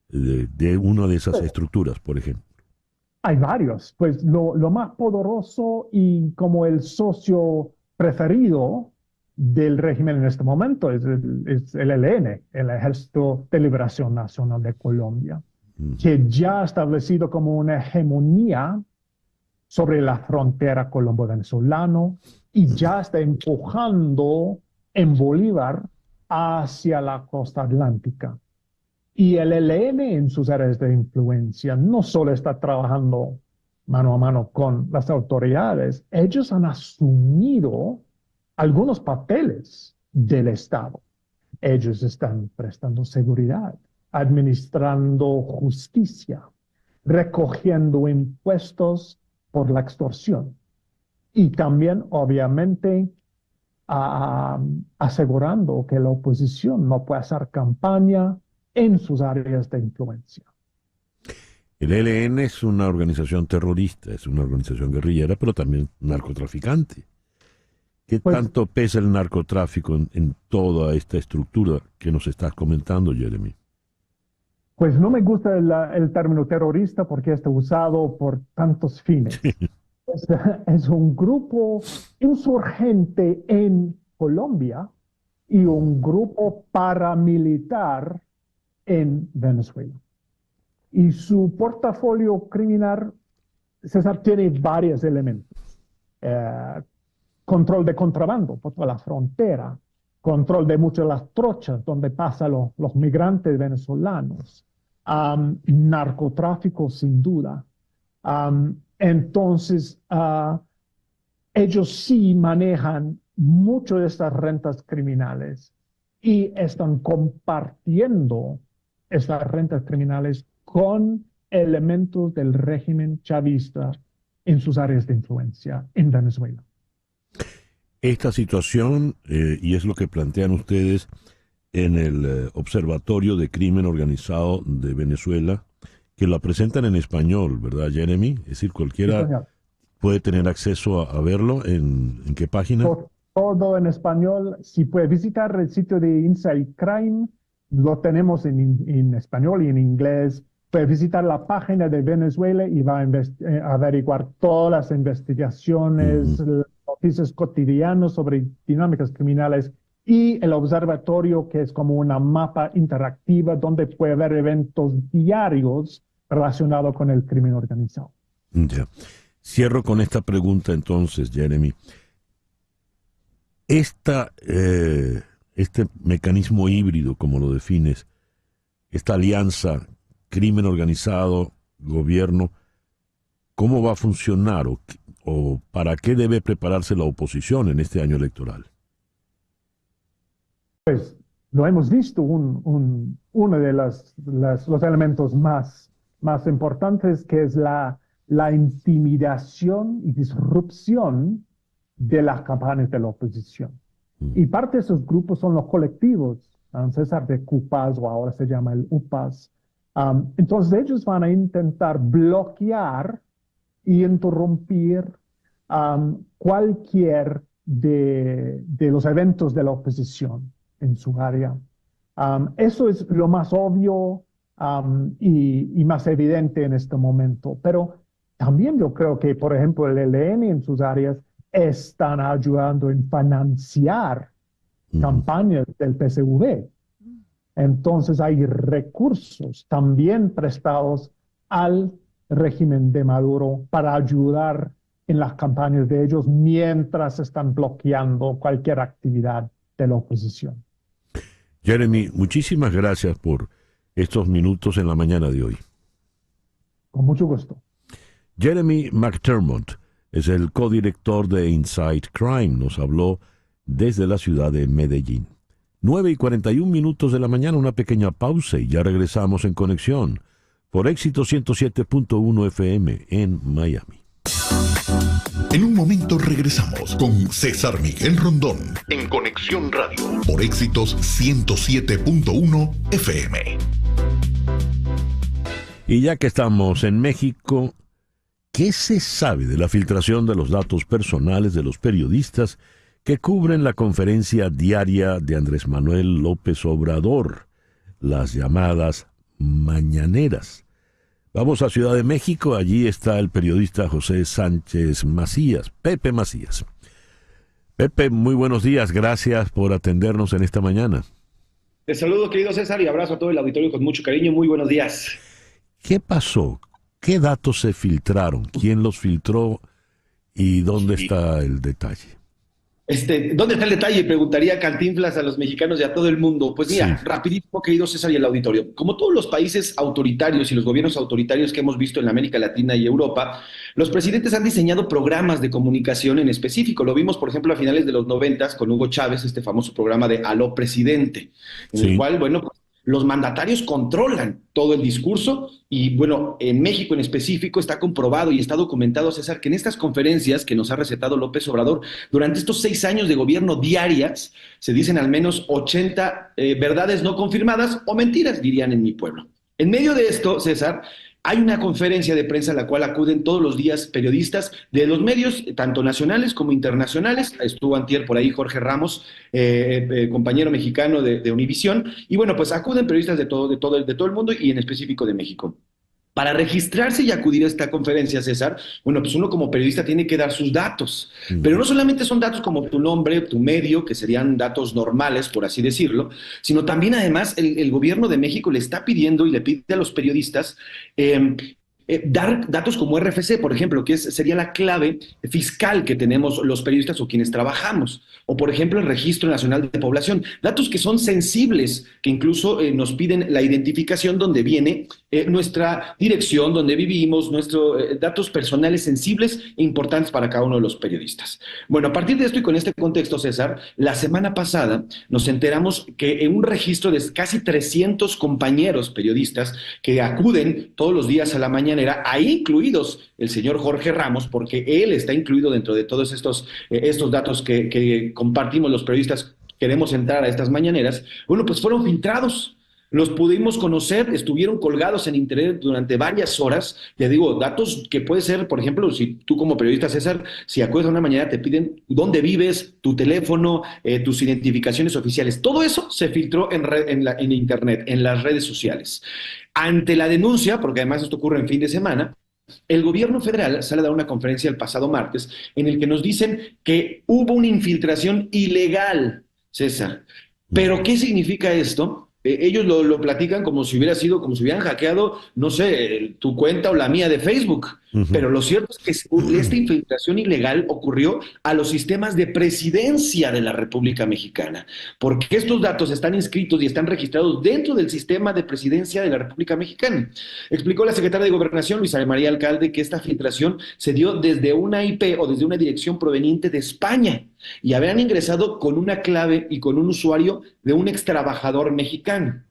de una de esas estructuras, por ejemplo. Hay varios. Pues lo más poderoso y como el socio preferido del régimen en este momento es el ELN, el Ejército de Liberación Nacional de Colombia, que ya ha establecido como una hegemonía sobre la frontera colombo-venezolano y ya está empujando en Bolívar hacia la costa atlántica. Y el ELN en sus áreas de influencia no solo está trabajando mano a mano con las autoridades, ellos han asumido algunos papeles del Estado. Ellos están prestando seguridad, administrando justicia, recogiendo impuestos por la extorsión y también, obviamente, asegurando que la oposición no puede hacer campaña en sus áreas de influencia. El ELN es una organización terrorista, es una organización guerrillera, pero también narcotraficante. ¿Qué tanto pesa el narcotráfico en toda esta estructura que nos estás comentando, Jeremy? Pues no me gusta el término terrorista porque está usado por tantos fines. Es un grupo insurgente en Colombia y un grupo paramilitar en Venezuela. Y su portafolio criminal, César, tiene varios elementos. Control de contrabando por toda la frontera, control de muchas de las trochas donde pasan los migrantes venezolanos, narcotráfico sin duda. Entonces, ellos sí manejan mucho de estas rentas criminales y están compartiendo estas rentas criminales con elementos del régimen chavista en sus áreas de influencia en Venezuela. Esta situación, y es lo que plantean ustedes en el Observatorio de Crimen Organizado de Venezuela, que la presentan en español, ¿verdad, Jeremy? Es decir, cualquiera Sí, puede tener acceso a verlo. ¿En qué página? todo en español. Si puede visitar el sitio de Inside Crime, lo tenemos en español y en inglés. Puede visitar la página de Venezuela y va a averiguar todas las investigaciones, noticias cotidianas sobre dinámicas criminales y el observatorio, que es como una mapa interactiva donde puede haber eventos diarios relacionados con el crimen organizado. Ya. Cierro con esta pregunta entonces, Jeremy. Este mecanismo híbrido, como lo defines, esta alianza, crimen organizado, gobierno, ¿cómo va a funcionar o para qué debe prepararse la oposición en este año electoral? Pues lo hemos visto, uno de los elementos más importantes, que es la intimidación y disrupción de las campañas de la oposición. Y parte de esos grupos son los colectivos, César, de CUPAS, o ahora se llama el UPAS. Entonces ellos van a intentar bloquear y interrumpir cualquier de los eventos de la oposición en su área. Eso es lo más obvio y más evidente en este momento. Pero también yo creo que, por ejemplo, el ELN en sus áreas están ayudando en financiar campañas del PSV. Entonces hay recursos también prestados al régimen de Maduro para ayudar en las campañas de ellos mientras están bloqueando cualquier actividad de la oposición. Jeremy, muchísimas gracias por estos minutos en la mañana de hoy. Con mucho gusto. Jeremy McDermott es el codirector de Inside Crime. Nos habló desde la ciudad de Medellín. 9:41 de la mañana, una pequeña pausa y ya regresamos en Conexión por Éxito 107.1 FM en Miami. En un momento regresamos con César Miguel Rondón en Conexión Radio por Éxitos 107.1 FM. Y ya que estamos en México, ¿qué se sabe de la filtración de los datos personales de los periodistas que cubren la conferencia diaria de Andrés Manuel López Obrador, las llamadas mañaneras? Vamos a Ciudad de México, allí está el periodista José Sánchez Macías, Pepe Macías. Pepe, muy buenos días, gracias por atendernos en esta mañana. Te saludo, querido César, y abrazo a todo el auditorio con mucho cariño. Muy buenos días. ¿Qué pasó? ¿Qué datos se filtraron? ¿Quién los filtró? ¿Y dónde está el detalle? ¿Dónde está el detalle? Preguntaría Cantinflas a los mexicanos y a todo el mundo. Pues mira, sí. Rapidísimo, querido César y el auditorio. Como todos los países autoritarios y los gobiernos autoritarios que hemos visto en América Latina y Europa, los presidentes han diseñado programas de comunicación en específico. Lo vimos, por ejemplo, a finales de los 90 con Hugo Chávez, este famoso programa de Aló Presidente, en el cual, bueno, los mandatarios controlan todo el discurso y, bueno, en México en específico está comprobado y está documentado, César, que en estas conferencias que nos ha recetado López Obrador, durante estos 6 años de gobierno diarias, se dicen al menos 80 verdades no confirmadas o mentiras, dirían en mi pueblo. En medio de esto, César, hay una conferencia de prensa a la cual acuden todos los días periodistas de los medios, tanto nacionales como internacionales. Estuvo antier por ahí Jorge Ramos, compañero mexicano de Univisión. Y bueno, pues acuden periodistas de todo el mundo y en específico de México. Para registrarse y acudir a esta conferencia, César, bueno, pues uno como periodista tiene que dar sus datos. Pero no solamente son datos como tu nombre, tu medio, que serían datos normales, por así decirlo, sino también, además, el gobierno de México le está pidiendo y le pide a los periodistas dar datos como RFC, por ejemplo, que sería la clave fiscal que tenemos los periodistas o quienes trabajamos, o por ejemplo el Registro Nacional de Población, datos que son sensibles, que incluso nos piden la identificación donde viene nuestra dirección, donde vivimos, nuestros datos personales sensibles e importantes para cada uno de los periodistas. Bueno, a partir de esto y con este contexto, César, la semana pasada nos enteramos que en un registro de casi 300 compañeros periodistas que acuden todos los días a la mañanera, ahí incluidos el señor Jorge Ramos, porque él está incluido dentro de todos estos datos que compartimos los periodistas, queremos entrar a estas mañaneras, bueno, pues fueron filtrados. Los pudimos conocer, estuvieron colgados en internet durante varias horas. Te digo, datos que puede ser, por ejemplo, si tú como periodista, César, si acudes a una mañana te piden dónde vives, tu teléfono, tus identificaciones oficiales. Todo eso se filtró en internet, en las redes sociales. Ante la denuncia, porque además esto ocurre en fin de semana, el gobierno federal sale a dar una conferencia el pasado martes en el que nos dicen que hubo una infiltración ilegal, César. ¿Pero qué significa esto? Ellos lo platican como si hubiera sido, como si hubieran hackeado, no sé, tu cuenta o la mía de Facebook. Pero lo cierto es que esta infiltración ilegal ocurrió a los sistemas de presidencia de la República Mexicana, porque estos datos están inscritos y están registrados dentro del sistema de presidencia de la República Mexicana. Explicó la secretaria de Gobernación, Luisa María Alcalde, que esta filtración se dio desde una IP o desde una dirección proveniente de España y habían ingresado con una clave y con un usuario de un extrabajador mexicano.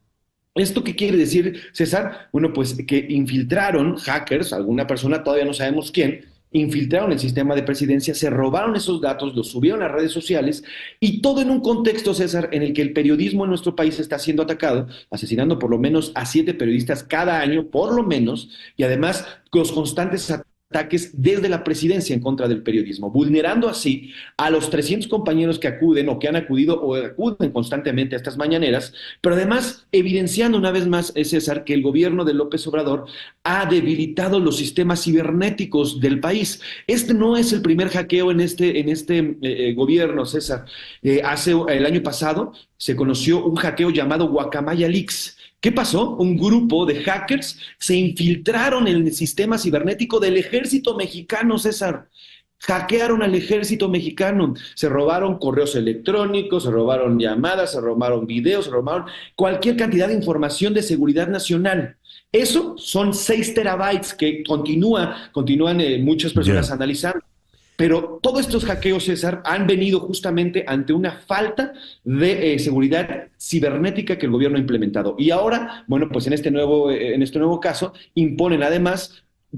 ¿Esto qué quiere decir, César? Bueno, pues que infiltraron hackers, alguna persona, todavía no sabemos quién, infiltraron el sistema de presidencia, se robaron esos datos, los subieron a las redes sociales y todo en un contexto, César, en el que el periodismo en nuestro país está siendo atacado, asesinando por lo menos a 7 periodistas cada año, por lo menos, y además los constantes ataques desde la presidencia en contra del periodismo, vulnerando así a los 300 compañeros que acuden o que han acudido o acuden constantemente a estas mañaneras, pero además evidenciando una vez más, César, que el gobierno de López Obrador ha debilitado los sistemas cibernéticos del país. Este no es el primer hackeo en este gobierno, César. El año pasado se conoció un hackeo llamado Guacamaya Leaks. ¿Qué pasó? Un grupo de hackers se infiltraron en el sistema cibernético del ejército mexicano, César. Hackearon al ejército mexicano, se robaron correos electrónicos, se robaron llamadas, se robaron videos, se robaron cualquier cantidad de información de seguridad nacional. Eso son 6 terabytes que continúan muchas personas analizando. Pero todos estos hackeos, César, han venido justamente ante una falta de seguridad cibernética que el gobierno ha implementado. Y ahora, bueno, pues en este nuevo caso,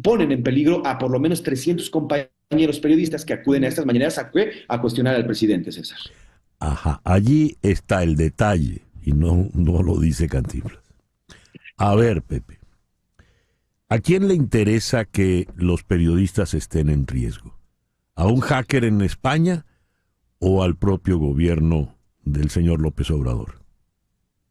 ponen en peligro a por lo menos 300 compañeros periodistas que acuden a estas mañaneras a cuestionar al presidente, César. Ajá, allí está el detalle, y no lo dice Cantinflas. A ver, Pepe, ¿a quién le interesa que los periodistas estén en riesgo? ¿A un hacker en España o al propio gobierno del señor López Obrador?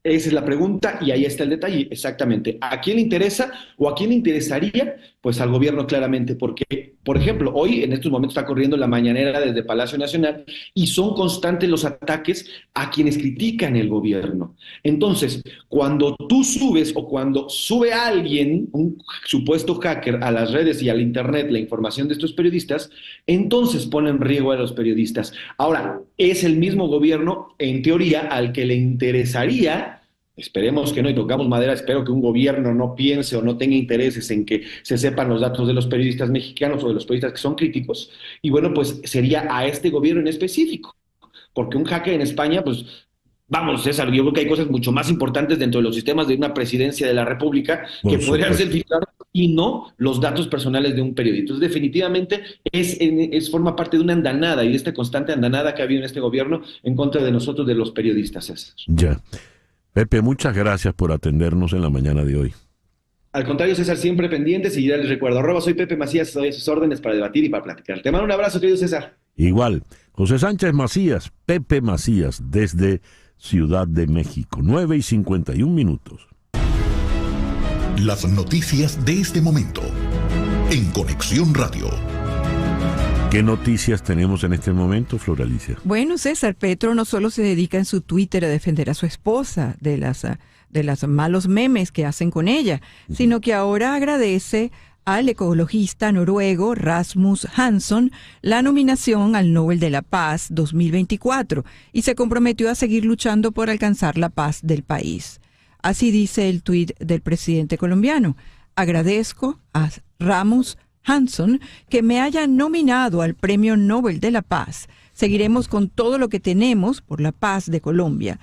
Esa es la pregunta y ahí está el detalle, exactamente. ¿A quién le interesa o a quién le interesaría? Pues al gobierno claramente, porque, por ejemplo, hoy en estos momentos está corriendo la mañanera desde Palacio Nacional y son constantes los ataques a quienes critican el gobierno. Entonces, cuando tú subes o cuando sube alguien, un supuesto hacker, a las redes y al internet la información de estos periodistas, entonces pone en riesgo a los periodistas. Ahora, es el mismo gobierno, en teoría, al que le interesaría. Esperemos que no, y tocamos madera, espero que un gobierno no piense o no tenga intereses en que se sepan los datos de los periodistas mexicanos o de los periodistas que son críticos, y bueno, pues sería a este gobierno en específico, porque un hacker en España, pues vamos, César, yo creo que hay cosas mucho más importantes dentro de los sistemas de una presidencia de la República que podrían ser filtrados y no los datos personales de un periodista. Entonces, definitivamente forma parte de una andanada y de esta constante andanada que ha habido en este gobierno en contra de nosotros, de los periodistas, César. Ya. Pepe, muchas gracias por atendernos en la mañana de hoy. Al contrario, César, siempre pendientes, y ya les recuerdo, soy Pepe Macías, estoy a sus órdenes para debatir y para platicar. Te mando un abrazo, querido César. Igual, José Sánchez Macías, Pepe Macías, desde Ciudad de México, 9:51. Las noticias de este momento, en Conexión Radio. ¿Qué noticias tenemos en este momento, Floralicia? Bueno, César, Petro no solo se dedica en su Twitter a defender a su esposa de las malos memes que hacen con ella, sino que ahora agradece al ecologista noruego Rasmus Hansson la nominación al Nobel de la Paz 2024 y se comprometió a seguir luchando por alcanzar la paz del país. Así dice el tuit del presidente colombiano. Agradezco a Rasmus Hansson que me haya nominado al Premio Nobel de la Paz. Seguiremos con todo lo que tenemos por la paz de Colombia.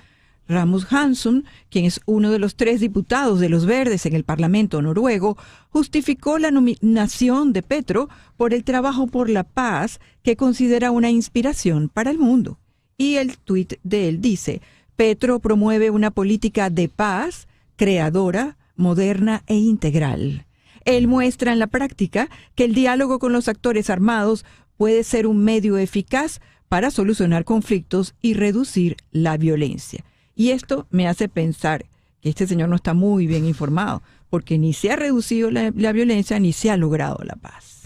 Rasmus Hansson, quien es uno de los 3 diputados de los Verdes en el Parlamento noruego, justificó la nominación de Petro por el trabajo por la paz que considera una inspiración para el mundo. Y el tuit de él dice: Petro promueve una política de paz, creadora, moderna e integral. Él muestra en la práctica que el diálogo con los actores armados puede ser un medio eficaz para solucionar conflictos y reducir la violencia. Y esto me hace pensar que este señor no está muy bien informado, porque ni se ha reducido la violencia ni se ha logrado la paz.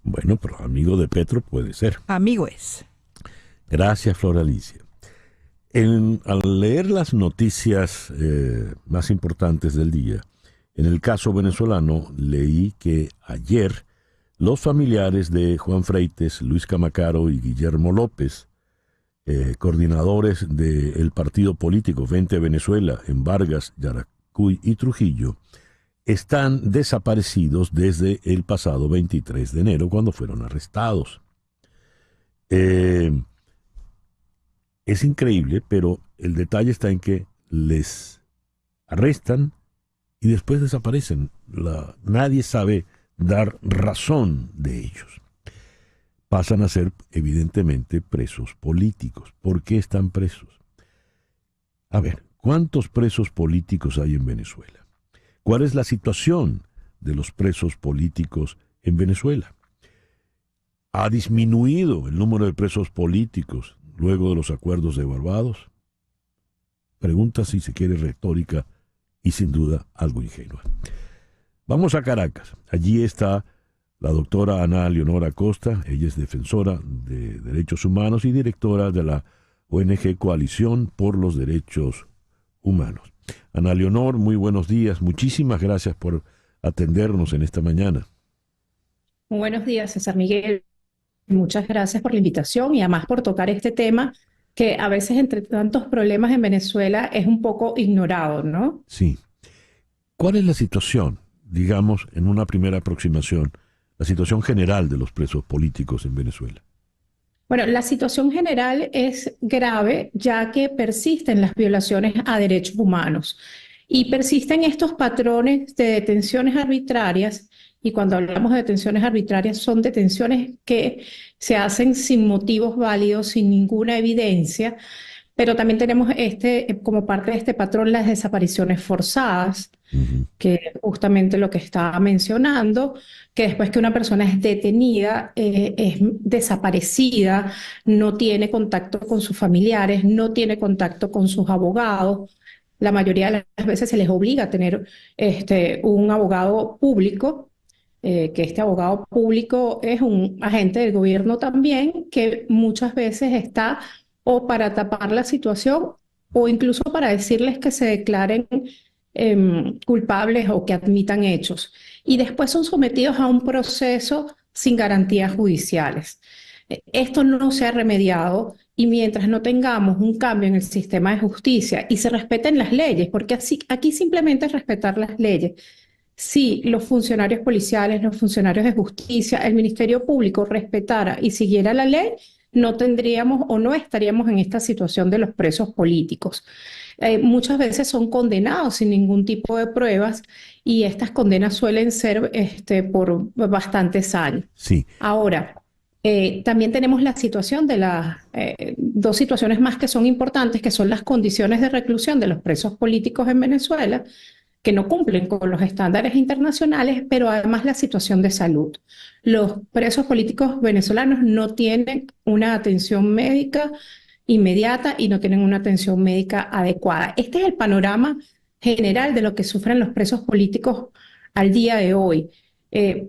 Bueno, pero amigo de Petro puede ser. Amigo es. Gracias, Flor Alicia. Al leer las noticias más importantes del día, en el caso venezolano, leí que ayer los familiares de Juan Freites, Luis Camacaro y Guillermo López, coordinadores del partido político Vente Venezuela en Vargas, Yaracuy y Trujillo, están desaparecidos desde el pasado 23 de enero, cuando fueron arrestados. Es increíble, pero el detalle está en que les arrestan y después desaparecen. Nadie sabe dar razón de ellos. Pasan a ser, evidentemente, presos políticos. ¿Por qué están presos? A ver, ¿cuántos presos políticos hay en Venezuela? ¿Cuál es la situación de los presos políticos en Venezuela? ¿Ha disminuido el número de presos políticos luego de los acuerdos de Barbados? Pregunta, si se quiere, retórica y sin duda algo ingenua. Vamos a Caracas. Allí está la doctora Ana Leonor Acosta. Ella es defensora de derechos humanos y directora de la ONG Coalición por los Derechos Humanos. Ana Leonor, muy buenos días. Muchísimas gracias por atendernos en esta mañana. Muy buenos días, César Miguel. Muchas gracias por la invitación y además por tocar este tema que a veces, entre tantos problemas en Venezuela, es un poco ignorado, ¿no? Sí. ¿Cuál es la situación, digamos, en una primera aproximación, la situación general de los presos políticos en Venezuela? Bueno, la situación general es grave, ya que persisten las violaciones a derechos humanos y persisten estos patrones de detenciones arbitrarias. Y cuando hablamos de detenciones arbitrarias, son detenciones que se hacen sin motivos válidos, sin ninguna evidencia, pero también tenemos como parte de este patrón, las desapariciones forzadas, que es justamente lo que estaba mencionando, que después que una persona es detenida, es desaparecida, no tiene contacto con sus familiares, no tiene contacto con sus abogados. La mayoría de las veces se les obliga a tener un abogado público, que este abogado público es un agente del gobierno también, que muchas veces está o para tapar la situación o incluso para decirles que se declaren culpables o que admitan hechos. Y después son sometidos a un proceso sin garantías judiciales. Esto no se ha remediado y mientras no tengamos un cambio en el sistema de justicia y se respeten las leyes, porque aquí simplemente es respetar las leyes. Si los funcionarios policiales, los funcionarios de justicia, el Ministerio Público respetara y siguiera la ley, no tendríamos o no estaríamos en esta situación de los presos políticos. Muchas veces son condenados sin ningún tipo de pruebas y estas condenas suelen ser por bastantes años. Sí. Ahora, también tenemos la situación de las dos situaciones más que son importantes, que son las condiciones de reclusión de los presos políticos en Venezuela, que no cumplen con los estándares internacionales, pero además la situación de salud. Los presos políticos venezolanos no tienen una atención médica inmediata y no tienen una atención médica adecuada. Este es el panorama general de lo que sufren los presos políticos al día de hoy.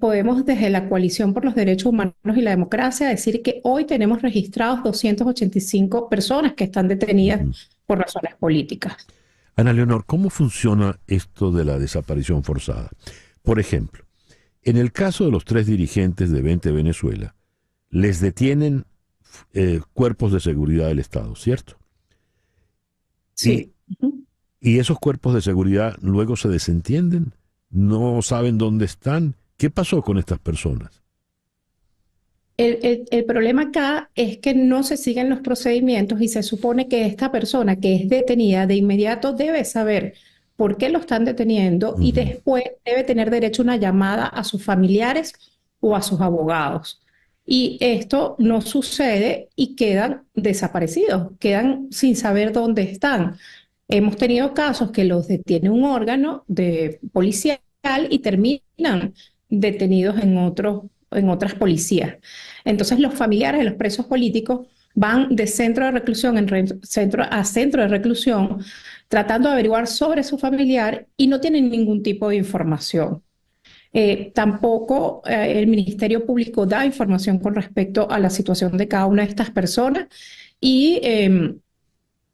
Podemos desde la Coalición por los Derechos Humanos y la Democracia decir que hoy tenemos registrados 285 personas que están detenidas por razones políticas. Ana Leonor, ¿cómo funciona esto de la desaparición forzada? Por ejemplo, En el caso de los 3 dirigentes de 20 Venezuela, les detienen cuerpos de seguridad del Estado, ¿cierto? Sí. Y esos cuerpos de seguridad luego se desentienden, no saben dónde están. ¿Qué pasó con estas personas? El problema acá es que no se siguen los procedimientos y se supone que esta persona que es detenida de inmediato debe saber por qué lo están deteniendo y después debe tener derecho a una llamada a sus familiares o a sus abogados. Y esto no sucede y quedan desaparecidos, quedan sin saber dónde están. Hemos tenido casos que los detiene un órgano de policial y terminan detenidos en otras policías. Entonces los familiares de los presos políticos van de centro de reclusión centro a centro de reclusión tratando de averiguar sobre su familiar y no tienen ningún tipo de información. Tampoco el Ministerio Público da información con respecto a la situación de cada una de estas personas y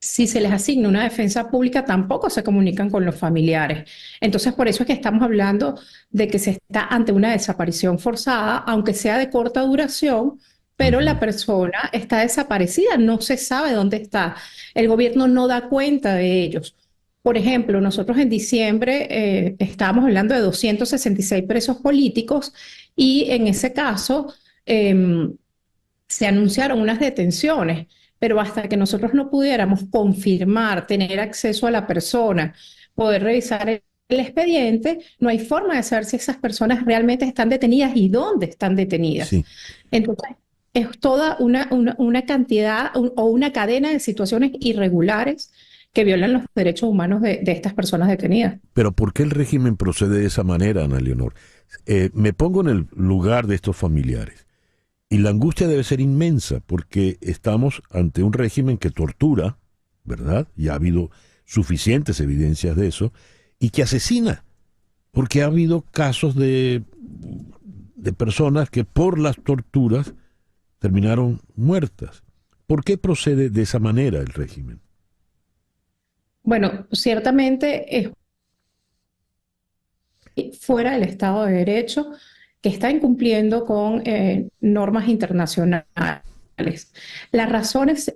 si se les asigna una defensa pública, tampoco se comunican con los familiares. Entonces, por eso es que estamos hablando de que se está ante una desaparición forzada, aunque sea de corta duración, pero la persona está desaparecida, no se sabe dónde está. El gobierno no da cuenta de ellos. Por ejemplo, nosotros en diciembre estábamos hablando de 266 presos políticos y en ese caso se anunciaron unas detenciones, pero hasta que nosotros no pudiéramos confirmar, tener acceso a la persona, poder revisar el expediente, no hay forma de saber si esas personas realmente están detenidas y dónde están detenidas. Sí. Entonces, es toda una cantidad o una cadena de situaciones irregulares que violan los derechos humanos de estas personas detenidas. Pero ¿por qué el régimen procede de esa manera, Ana Leonor? Me pongo en el lugar de estos familiares. Y la angustia debe ser inmensa, porque estamos ante un régimen que tortura, ¿verdad? Y ha habido suficientes evidencias de eso, y que asesina, porque ha habido casos de personas que por las torturas terminaron muertas. ¿Por qué procede de esa manera el régimen? Bueno, ciertamente es fuera del Estado de Derecho, que está incumpliendo con normas internacionales. Las razones,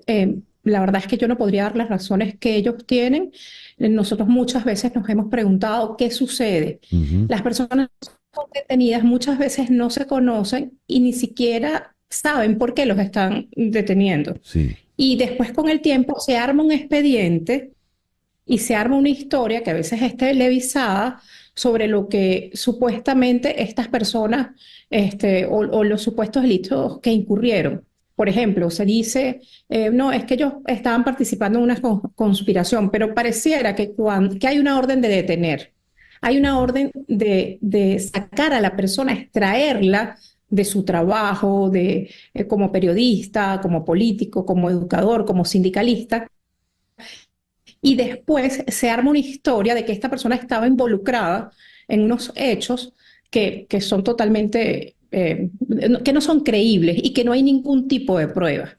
la verdad es que yo no podría dar las razones que ellos tienen. Nosotros muchas veces nos hemos preguntado qué sucede. Las personas detenidas muchas veces no se conocen y ni siquiera saben por qué los están deteniendo. Sí. Y después con el tiempo se arma un expediente y se arma una historia que a veces es televisada sobre lo que supuestamente estas personas o los supuestos delitos que incurrieron. Por ejemplo, se dice, no, es que ellos estaban participando en una conspiración, pero pareciera que hay una orden de detener, hay una orden de sacar a la persona, extraerla de su trabajo, como periodista, como político, como educador, como sindicalista, y después se arma una historia de que esta persona estaba involucrada en unos hechos que son totalmente, que no son creíbles y que no hay ningún tipo de prueba.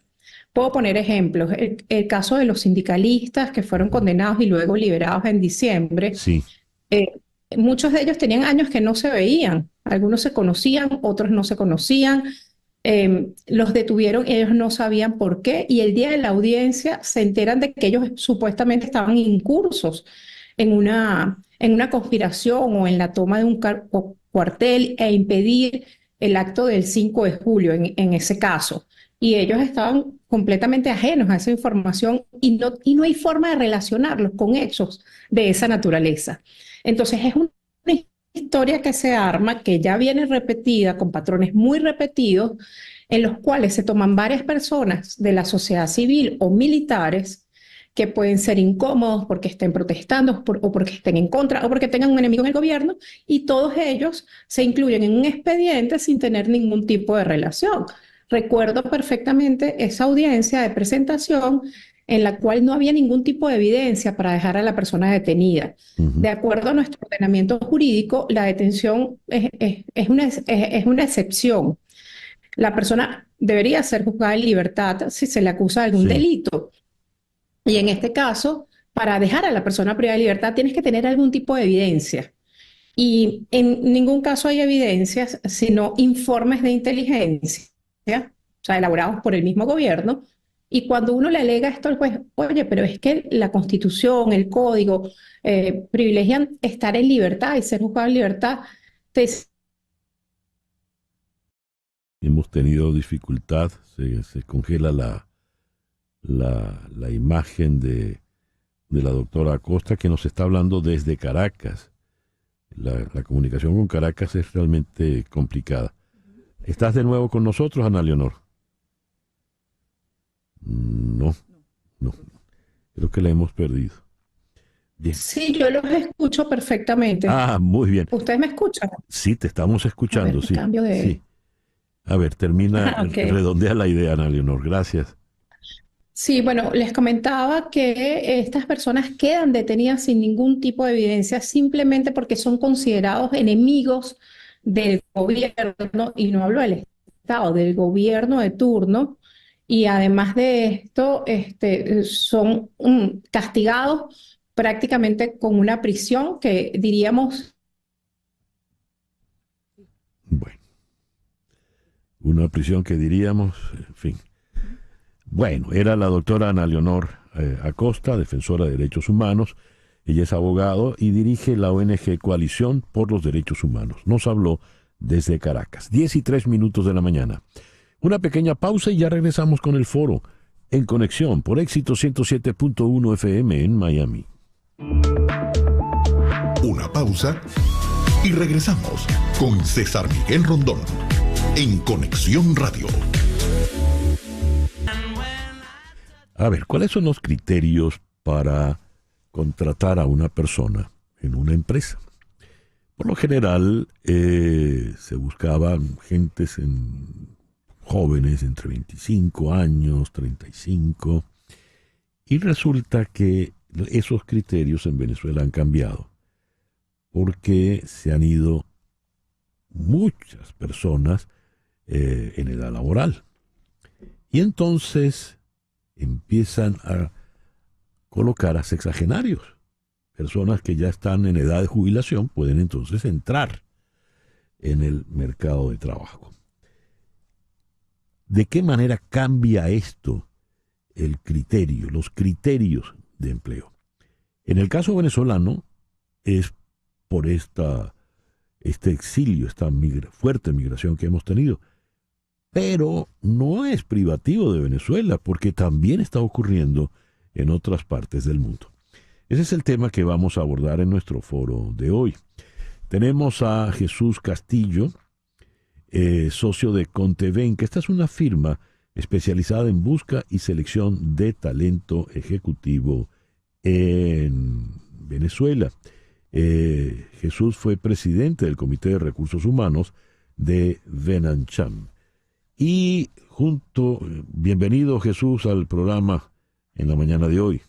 Puedo poner ejemplos. El caso de los sindicalistas que fueron condenados y luego liberados en diciembre. Sí. Muchos de ellos tenían años que no se veían. Algunos se conocían, otros no se conocían. Los detuvieron, ellos no sabían por qué, y el día de la audiencia se enteran de que ellos supuestamente estaban incursos en una conspiración o en la toma de un cuartel e impedir el acto del 5 de julio en ese caso. Y ellos estaban completamente ajenos a esa información y no hay forma de relacionarlos con hechos de esa naturaleza. Entonces es una historia que se arma, que ya viene repetida con patrones muy repetidos, en los cuales se toman varias personas de la sociedad civil o militares que pueden ser incómodos porque estén protestando o porque estén en contra o porque tengan un enemigo en el gobierno, y todos ellos se incluyen en un expediente sin tener ningún tipo de relación. Recuerdo perfectamente esa audiencia de presentación en la cual no había ningún tipo de evidencia para dejar a la persona detenida. De acuerdo a nuestro ordenamiento jurídico, la detención es una excepción. La persona debería ser juzgada en libertad si se le acusa de algún delito. Y en este caso, para dejar a la persona privada de libertad tienes que tener algún tipo de evidencia. Y en ningún caso hay evidencias, sino informes de inteligencia, o sea, elaborados por el mismo gobierno. Y cuando uno le alega esto al juez, oye, pero es que la Constitución, el Código, privilegian estar en libertad y ser juzgado en libertad, te Hemos tenido dificultad, se congela la imagen de la doctora Acosta, que nos está hablando desde Caracas. La comunicación con Caracas es realmente complicada. ¿Estás de nuevo con nosotros, Ana Leonor? No, no. Creo que la hemos perdido. Bien. Sí, yo los escucho perfectamente. Ah, muy bien. ¿Ustedes me escuchan? Sí, te estamos escuchando, sí. Cambio de... Sí. A ver, termina, Okay. redondea la idea, Ana Leonor. Gracias. Sí, bueno, les comentaba que estas personas quedan detenidas sin ningún tipo de evidencia simplemente porque son considerados enemigos del gobierno, y no hablo del Estado, del gobierno de turno, y además de esto, son castigados prácticamente con una prisión que diríamos... Bueno, una prisión que diríamos, en fin. Bueno, era la doctora Ana Leonor Acosta, defensora de derechos humanos. Ella es abogado y dirige la ONG Coalición por los Derechos Humanos. Nos habló desde Caracas. 10:03 de la mañana. Una pequeña pausa y ya regresamos con el foro en conexión por Éxito 107.1 FM en Miami. Una pausa y regresamos con César Miguel Rondón en Conexión Radio. A ver, ¿cuáles son los criterios para contratar a una persona en una empresa? Por lo general, se buscaban gentes jóvenes entre 25 años, 35, y resulta que esos criterios en Venezuela han cambiado, porque se han ido muchas personas en edad laboral. Y entonces empiezan a colocar a sexagenarios. Personas que ya están en edad de jubilación pueden entonces entrar en el mercado de trabajo. ¿De qué manera cambia esto el criterio, los criterios de empleo? En el caso venezolano es por este exilio, esta fuerte migración que hemos tenido. Pero no es privativo de Venezuela, porque también está ocurriendo en otras partes del mundo. Ese es el tema que vamos a abordar en nuestro foro de hoy. Tenemos a Jesús Castillo, socio de Conteven, que esta es una firma especializada en busca y selección de talento ejecutivo en Venezuela. Jesús fue presidente del Comité de Recursos Humanos de Venancham. Y bienvenido Jesús al programa en la mañana de hoy.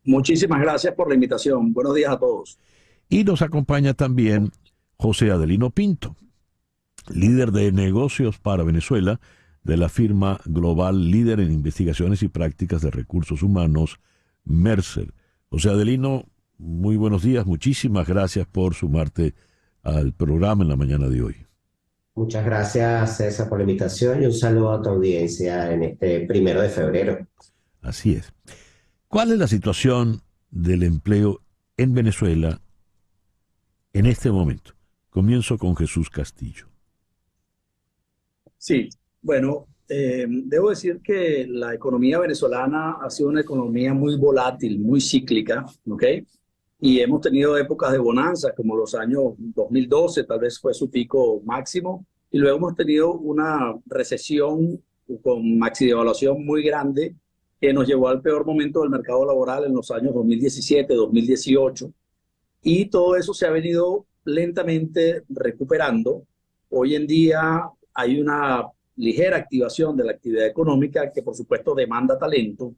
Muchísimas gracias por la invitación. Buenos días a todos. Y nos acompaña también José Adelino Pinto, líder de negocios para Venezuela de la firma global líder en investigaciones y prácticas de recursos humanos, Mercer. José Adelino, muy buenos días. Muchísimas gracias por sumarte al programa en la mañana de hoy. Muchas gracias, César, por la invitación y un saludo a tu audiencia en este 1 de febrero. Así es. ¿Cuál es la situación del empleo en Venezuela en este momento? Comienzo con Jesús Castillo. Sí, bueno, debo decir que la economía venezolana ha sido una economía muy volátil, muy cíclica, ¿ok? Y hemos tenido épocas de bonanza, como los años 2012, tal vez fue su pico máximo, y luego hemos tenido una recesión con maxi devaluación muy grande que nos llevó al peor momento del mercado laboral en los años 2017, 2018, y todo eso se ha venido lentamente recuperando. Hoy en día hay una ligera activación de la actividad económica que por supuesto demanda talento,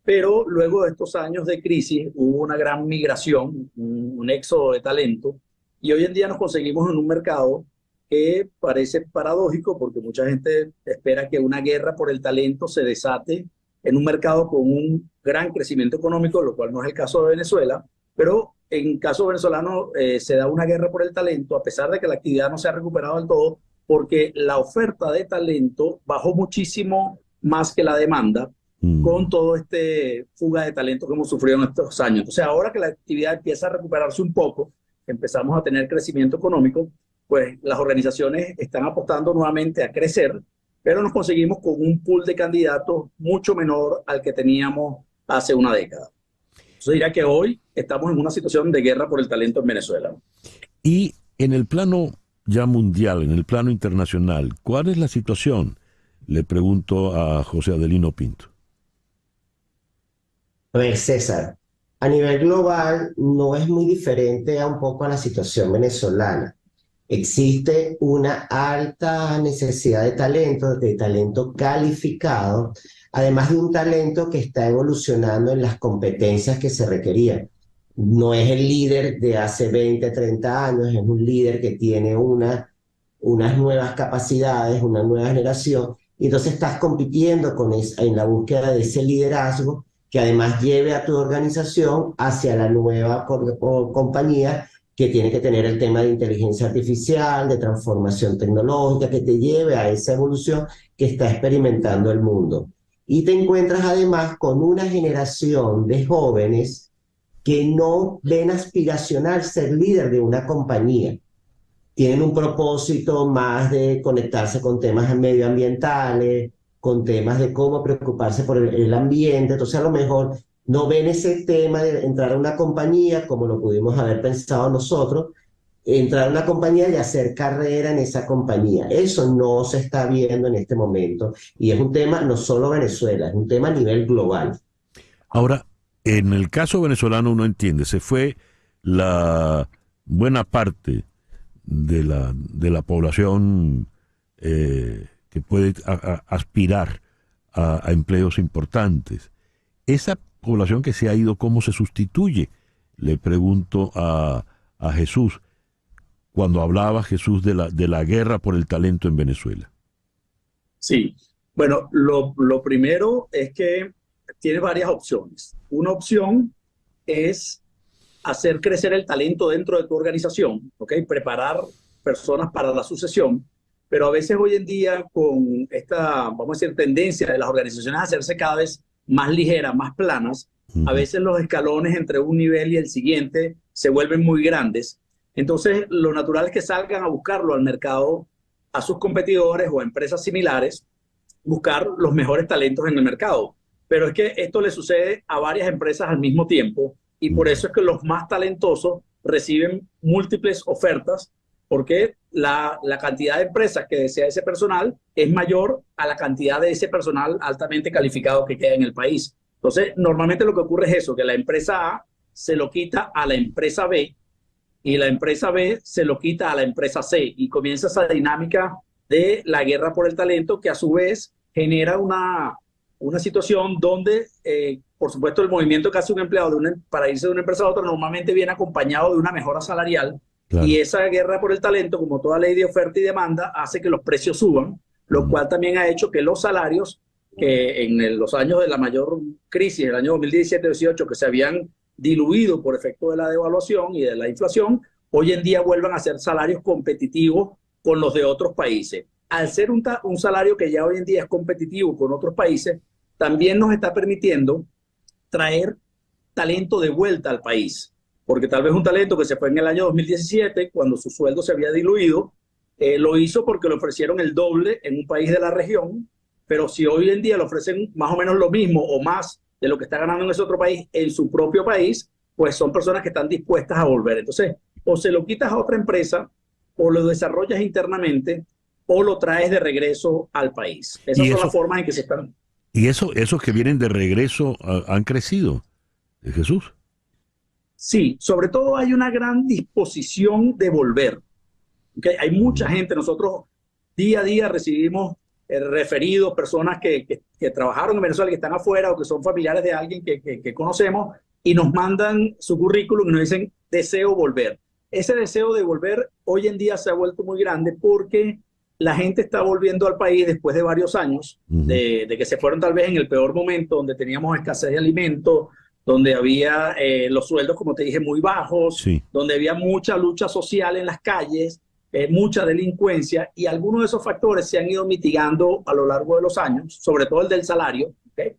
pero luego de estos años de crisis hubo una gran migración, un éxodo de talento, y hoy en día nos conseguimos en un mercado que parece paradójico porque mucha gente espera que una guerra por el talento se desate en un mercado con un gran crecimiento económico, lo cual no es el caso de Venezuela, pero en caso venezolano se da una guerra por el talento, a pesar de que la actividad no se ha recuperado del todo, porque la oferta de talento bajó muchísimo más que la demanda con todo este fuga de talento que hemos sufrido en estos años. Entonces, ahora que la actividad empieza a recuperarse un poco, empezamos a tener crecimiento económico, pues las organizaciones están apostando nuevamente a crecer, pero nos conseguimos con un pool de candidatos mucho menor al que teníamos hace una década. Yo diría que hoy estamos en una situación de guerra por el talento en Venezuela. Y en el plano ya mundial, en el plano internacional, ¿cuál es la situación? Le pregunto a José Adelino Pinto. A ver, César, a nivel global no es muy diferente a un poco a la situación venezolana. Existe una alta necesidad de talento calificado, además de un talento que está evolucionando en las competencias que se requerían. No es el líder de hace 20, 30 años, es un líder que tiene unas nuevas capacidades, una nueva generación, y entonces estás compitiendo en la búsqueda de ese liderazgo que además lleve a tu organización hacia la nueva compañía que tiene que tener el tema de inteligencia artificial, de transformación tecnológica, que te lleve a esa evolución que está experimentando el mundo. Y te encuentras además con una generación de jóvenes que no ven aspiracional ser líder de una compañía. Tienen un propósito más de conectarse con temas medioambientales, con temas de cómo preocuparse por el ambiente. Entonces, a lo mejor no ven ese tema de entrar a una compañía como lo pudimos haber pensado nosotros, entrar a una compañía y hacer carrera en esa compañía. Eso no se está viendo en este momento. Y es un tema no solo Venezuela, es un tema a nivel global. Ahora, en el caso venezolano uno entiende, se fue la buena parte de la población que puede aspirar a empleos importantes. Esa población que se ha ido, ¿cómo se sustituye? Le pregunto a Jesús, cuando hablaba Jesús de la guerra por el talento en Venezuela. Sí, bueno, lo primero es que tiene varias opciones. Una opción es hacer crecer el talento dentro de tu organización, ¿ok? Preparar personas para la sucesión, pero a veces hoy en día con esta, vamos a decir, tendencia de las organizaciones a hacerse cada vez más ligeras, más planas, a veces los escalones entre un nivel y el siguiente se vuelven muy grandes. Entonces, lo natural es que salgan a buscarlo al mercado, a sus competidores o a empresas similares, buscar los mejores talentos en el mercado. Pero es que esto le sucede a varias empresas al mismo tiempo y por eso es que los más talentosos reciben múltiples ofertas, porque la cantidad de empresas que desea ese personal es mayor a la cantidad de ese personal altamente calificado que queda en el país. Entonces, normalmente lo que ocurre es eso, que la empresa A se lo quita a la empresa B y la empresa B se lo quita a la empresa C y comienza esa dinámica de la guerra por el talento que a su vez genera una situación donde, por supuesto, el movimiento que hace un empleado para irse de una empresa a otra normalmente viene acompañado de una mejora salarial. Claro. Y esa guerra por el talento, como toda ley de oferta y demanda, hace que los precios suban, lo cual también ha hecho que los salarios, que en los años de la mayor crisis, el año 2017-18, que se habían diluido por efecto de la devaluación y de la inflación, hoy en día vuelvan a ser salarios competitivos con los de otros países. Al ser un salario que ya hoy en día es competitivo con otros países, también nos está permitiendo traer talento de vuelta al país. Porque tal vez un talento que se fue en el año 2017, cuando su sueldo se había diluido, lo hizo porque le ofrecieron el doble en un país de la región, pero si hoy en día le ofrecen más o menos lo mismo o más de lo que está ganando en ese otro país, en su propio país, pues son personas que están dispuestas a volver. Entonces, o se lo quitas a otra empresa, o lo desarrollas internamente, o lo traes de regreso al país. Esas son las formas en que se están... ¿Y esos que vienen de regreso han crecido, Jesús? Sí, sobre todo hay una gran disposición de volver. ¿Okay? Hay mucha gente, nosotros día a día recibimos referidos, personas que trabajaron en Venezuela, que están afuera o que son familiares de alguien que conocemos y nos mandan su currículum y nos dicen, deseo volver. Ese deseo de volver hoy en día se ha vuelto muy grande porque la gente está volviendo al país después de varios años, de que se fueron tal vez en el peor momento, donde teníamos escasez de alimentos, donde había los sueldos, como te dije, muy bajos, Sí. donde había mucha lucha social en las calles, mucha delincuencia, y algunos de esos factores se han ido mitigando a lo largo de los años, sobre todo el del salario, ¿okay?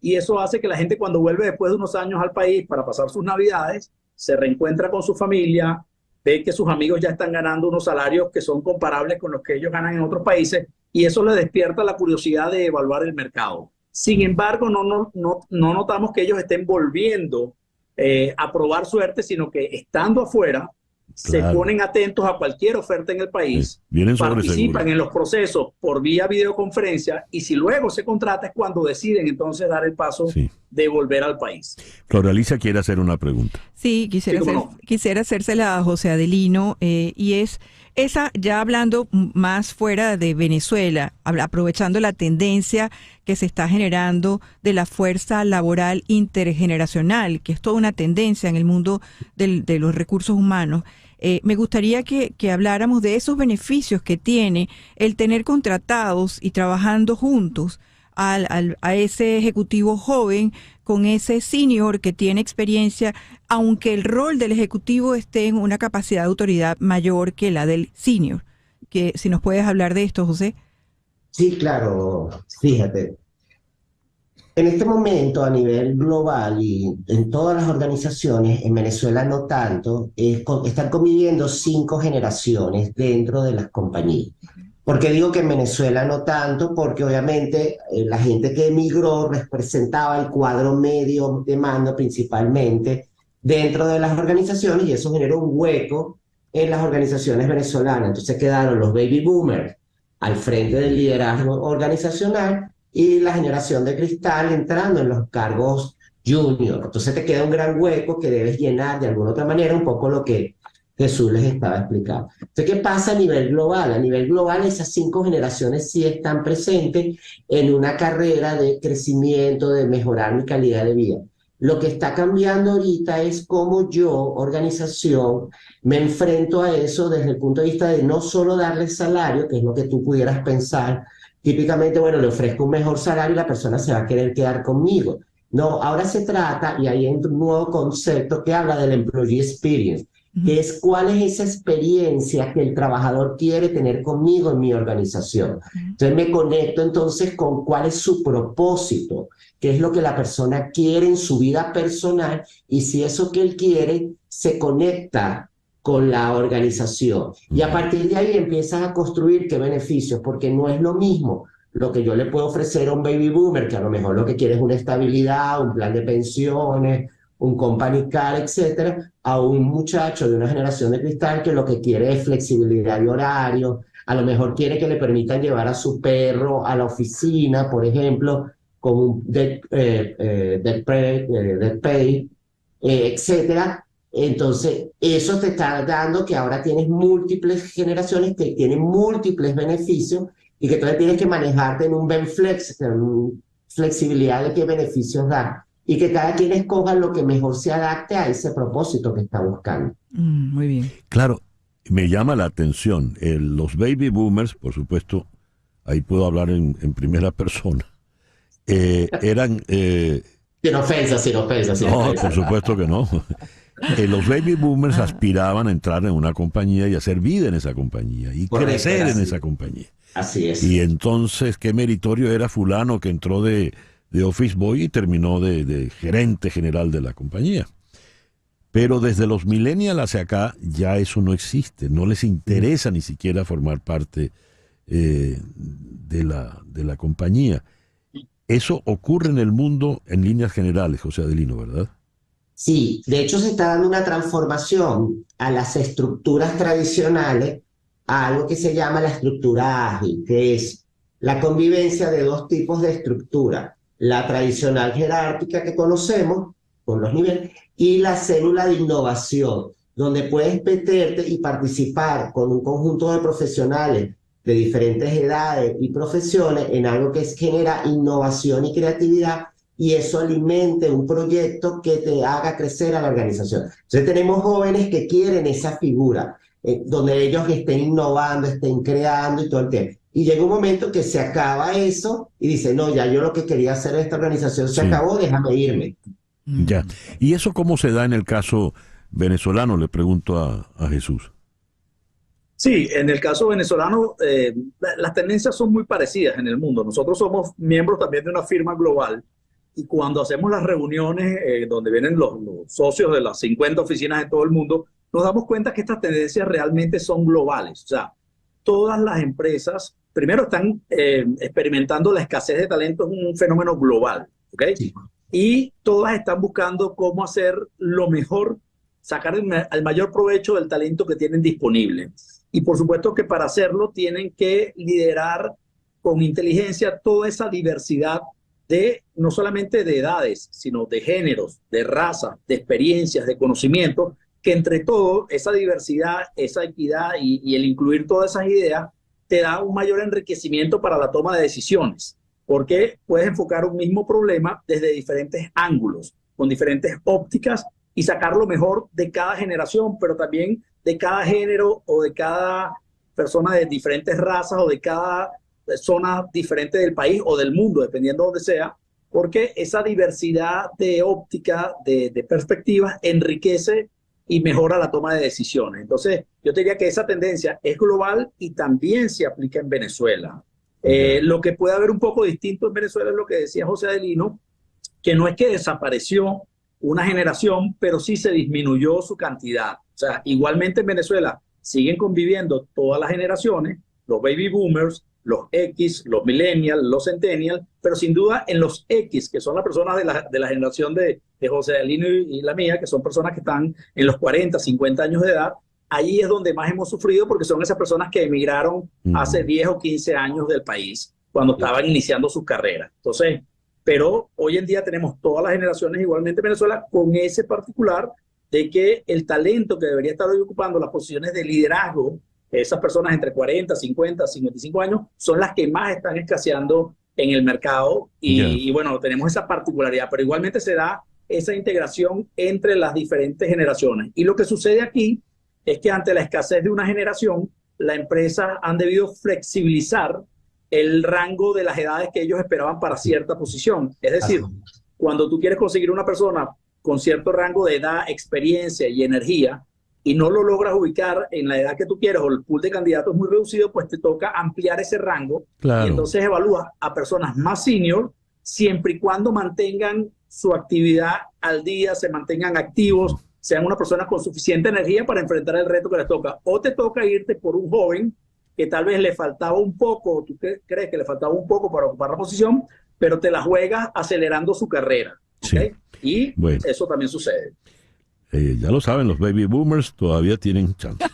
Y eso hace que la gente, cuando vuelve después de unos años al país para pasar sus navidades, se reencuentra con su familia, ve que sus amigos ya están ganando unos salarios que son comparables con los que ellos ganan en otros países, y eso les despierta la curiosidad de evaluar el mercado. Sin embargo, no notamos que ellos estén volviendo a probar suerte, sino que estando afuera, se Claro. ponen atentos a cualquier oferta en el país, Sí, vienen sobre participan seguro. en los procesos por vía videoconferencia, y si luego se contrata es cuando deciden entonces dar el paso Sí. de volver al país. Floraliza quiere hacer una pregunta. Sí, Sí, cómo no. quisiera hacérsela a José Adelino, y es esa, ya hablando más fuera de Venezuela, aprovechando la tendencia que se está generando de la fuerza laboral intergeneracional, que es toda una tendencia en el mundo de los recursos humanos. Me gustaría que habláramos de esos beneficios que tiene el tener contratados y trabajando juntos a ese ejecutivo joven con ese senior que tiene experiencia, aunque el rol del ejecutivo esté en una capacidad de autoridad mayor que la del senior. Que si nos puedes hablar de esto, José. Sí, claro, fíjate. En este momento, a nivel global y en todas las organizaciones, en Venezuela no tanto, están conviviendo 5 generaciones dentro de las compañías. ¿Por qué digo que en Venezuela no tanto? Porque obviamente la gente que emigró representaba el cuadro medio de mando principalmente dentro de las organizaciones, y eso generó un hueco en las organizaciones venezolanas. Entonces quedaron los baby boomers al frente del liderazgo organizacional y la generación de cristal entrando en los cargos junior. Entonces te queda un gran hueco que debes llenar de alguna otra manera, un poco lo que Jesús les estaba explicando. Entonces, ¿qué pasa a nivel global? A nivel global, esas 5 generaciones sí están presentes en una carrera de crecimiento, de mejorar mi calidad de vida. Lo que está cambiando ahorita es cómo yo, organización, me enfrento a eso desde el punto de vista de no solo darle salario, que es lo que tú pudieras pensar. Típicamente, bueno, le ofrezco un mejor salario y la persona se va a querer quedar conmigo. No, ahora se trata, y ahí entra un nuevo concepto que habla del employee experience, que es cuál es esa experiencia que el trabajador quiere tener conmigo en mi organización. Entonces me conecto entonces con cuál es su propósito, qué es lo que la persona quiere en su vida personal, y si eso que él quiere se conecta con la organización. Y a partir de ahí empiezas a construir qué beneficios, porque no es lo mismo lo que yo le puedo ofrecer a un baby boomer, que a lo mejor lo que quiere es una estabilidad, un plan de pensiones, un company car, etcétera, a un muchacho de una generación de cristal que lo que quiere es flexibilidad de horario, a lo mejor quiere que le permitan llevar a su perro a la oficina, por ejemplo, con un dead pay, etcétera. Entonces, eso te está dando que ahora tienes múltiples generaciones que tienen múltiples beneficios, y que entonces tienes que manejarte en un benflex, en flexibilidad de qué beneficios da, y que cada quien escoja lo que mejor se adapte a ese propósito que está buscando. Muy bien. Claro, me llama la atención. Los baby boomers, por supuesto, ahí puedo hablar en primera persona, eran... Sin ofensa, sin ofensa, sin no, ofensa. por supuesto que no. Los baby boomers aspiraban a entrar en una compañía y hacer vida en esa compañía y Correcto, crecer en así. esa compañía. Así es. Y entonces, qué meritorio era fulano que entró de office boy y terminó de gerente general de la compañía. Pero desde los millennials hacia acá ya eso no existe, no les interesa ni siquiera formar parte de la compañía. Eso ocurre en el mundo en líneas generales, José Adelino, ¿verdad? Sí, de hecho se está dando una transformación a las estructuras tradicionales a algo que se llama la estructura ágil, que es la convivencia de 2 tipos de estructura: la tradicional jerárquica que conocemos, con los niveles, y la célula de innovación, donde puedes meterte y participar con un conjunto de profesionales de diferentes edades y profesiones en algo que genera innovación y creatividad, y eso alimente un proyecto que te haga crecer a la organización. Entonces tenemos jóvenes que quieren esa figura, donde ellos estén innovando, estén creando y todo el tiempo. Y llega un momento que se acaba eso y dice, no, ya yo lo que quería hacer en esta organización se acabó, déjame irme. Ya. ¿Y eso cómo se da en el caso venezolano? Le pregunto a Jesús. Sí, en el caso venezolano, las tendencias son muy parecidas en el mundo. Nosotros somos miembros también de una firma global y cuando hacemos las reuniones donde vienen los socios de las 50 oficinas de todo el mundo, nos damos cuenta que estas tendencias realmente son globales. O sea, todas las empresas, primero están experimentando la escasez de talento, es un fenómeno global, ¿ok? Sí. Y todas están buscando cómo hacer lo mejor, sacar el mayor provecho del talento que tienen disponible. Y por supuesto que para hacerlo tienen que liderar con inteligencia toda esa diversidad no solamente de edades, sino de géneros, de razas, de experiencias, de conocimientos, que entre todo esa diversidad, esa equidad y el incluir todas esas ideas te da un mayor enriquecimiento para la toma de decisiones, porque puedes enfocar un mismo problema desde diferentes ángulos, con diferentes ópticas y sacar lo mejor de cada generación, pero también de cada género o de cada persona de diferentes razas o de cada zona diferente del país o del mundo, dependiendo de donde sea, porque esa diversidad de óptica, de perspectivas, enriquece y mejora la toma de decisiones. Entonces, yo te diría que esa tendencia es global y también se aplica en Venezuela. Lo que puede haber un poco distinto en Venezuela es lo que decía José Adelino, que no es que desapareció una generación, pero sí se disminuyó su cantidad. O sea, igualmente en Venezuela siguen conviviendo todas las generaciones, los baby boomers, los X, los millennials, los centennials, pero sin duda en los X, que son las personas de la generación de José Adelino y la mía, que son personas que están en los 40, 50 años de edad, ahí es donde más hemos sufrido porque son esas personas que emigraron hace 10 o 15 años del país, cuando estaban iniciando sus carreras. Entonces, pero hoy en día tenemos todas las generaciones igualmente en Venezuela, con ese particular de que el talento que debería estar hoy ocupando las posiciones de liderazgo, esas personas entre 40, 50, 55 años, son las que más están escaseando en el mercado y bueno, tenemos esa particularidad, pero igualmente se da esa integración entre las diferentes generaciones. Y lo que sucede aquí es que ante la escasez de una generación, las empresas han debido flexibilizar el rango de las edades que ellos esperaban para cierta posición. Es decir, cuando tú quieres conseguir una persona con cierto rango de edad, experiencia y energía, y no lo logras ubicar en la edad que tú quieres o el pool de candidatos es muy reducido, pues te toca ampliar ese rango. Claro. Y entonces evalúas a personas más senior siempre y cuando mantengan su actividad al día, se mantengan activos, sean una persona con suficiente energía para enfrentar el reto que les toca. O te toca irte por un joven que tal vez le faltaba un poco, tú crees que le faltaba un poco para ocupar la posición, pero te la juegas acelerando su carrera. ¿Okay? Sí. Y bueno, eso también sucede. Ya lo saben, los baby boomers todavía tienen chance.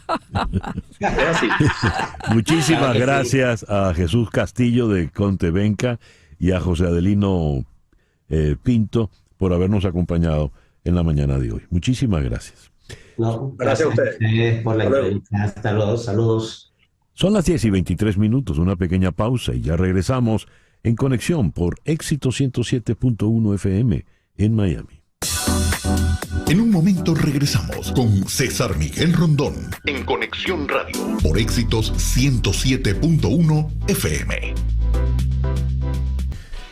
Muchísimas gracias a Jesús Castillo de Contebenca y a José Adelino Pinto por habernos acompañado en la mañana de hoy. Muchísimas gracias. No, gracias a ustedes por la entrevista. Hasta luego, saludos. Son las 10:23, una pequeña pausa y ya regresamos en Conexión por Éxito 107.1 FM en Miami. En un momento regresamos con César Miguel Rondón en Conexión Radio por Éxitos 107.1 FM.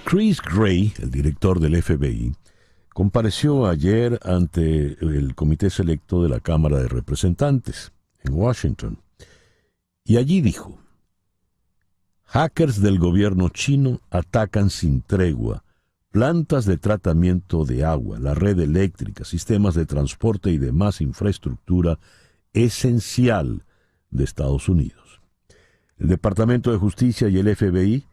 Chris Wray, el director del FBI, compareció ayer ante el Comité Selecto de la Cámara de Representantes en Washington y allí dijo: hackers del gobierno chino atacan sin tregua plantas de tratamiento de agua, la red eléctrica, sistemas de transporte y demás infraestructura esencial de Estados Unidos. El Departamento de Justicia y el FBI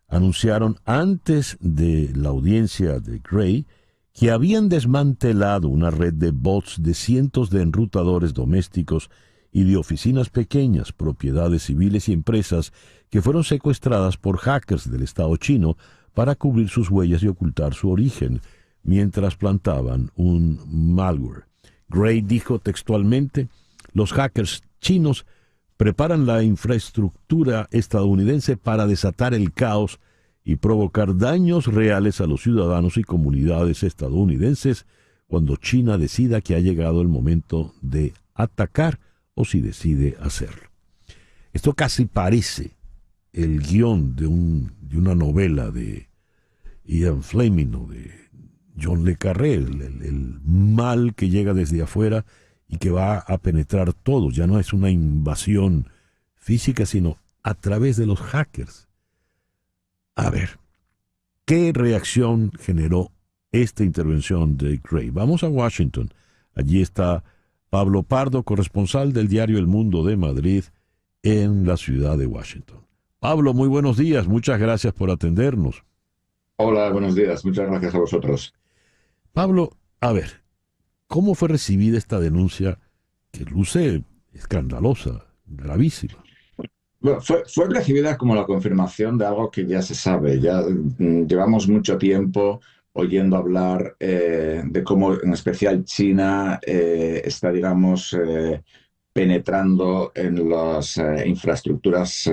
anunciaron antes de la audiencia de Gray que habían desmantelado una red de bots de cientos de enrutadores domésticos y de oficinas pequeñas, propiedades civiles y empresas que fueron secuestradas por hackers del Estado chino para cubrir sus huellas y ocultar su origen, mientras plantaban un malware. Gray dijo textualmente: los hackers chinos preparan la infraestructura estadounidense para desatar el caos y provocar daños reales a los ciudadanos y comunidades estadounidenses cuando China decida que ha llegado el momento de atacar o si decide hacerlo. Esto casi parece el guión de una novela de Ian Fleming o de John le Carré, el mal que llega desde afuera y que va a penetrar todo. Ya no es una invasión física, sino a través de los hackers. A ver, ¿qué reacción generó esta intervención de Gray? Vamos a Washington. Allí está Pablo Pardo, corresponsal del diario El Mundo de Madrid en la ciudad de Washington. Pablo, muy buenos días. Muchas gracias por atendernos. Hola, buenos días. Muchas gracias a vosotros. Pablo, a ver, ¿cómo fue recibida esta denuncia que luce escandalosa, gravísima? Bueno, fue recibida como la confirmación de algo que ya se sabe. Ya llevamos mucho tiempo oyendo hablar de cómo, en especial, China está, digamos, penetrando en las infraestructuras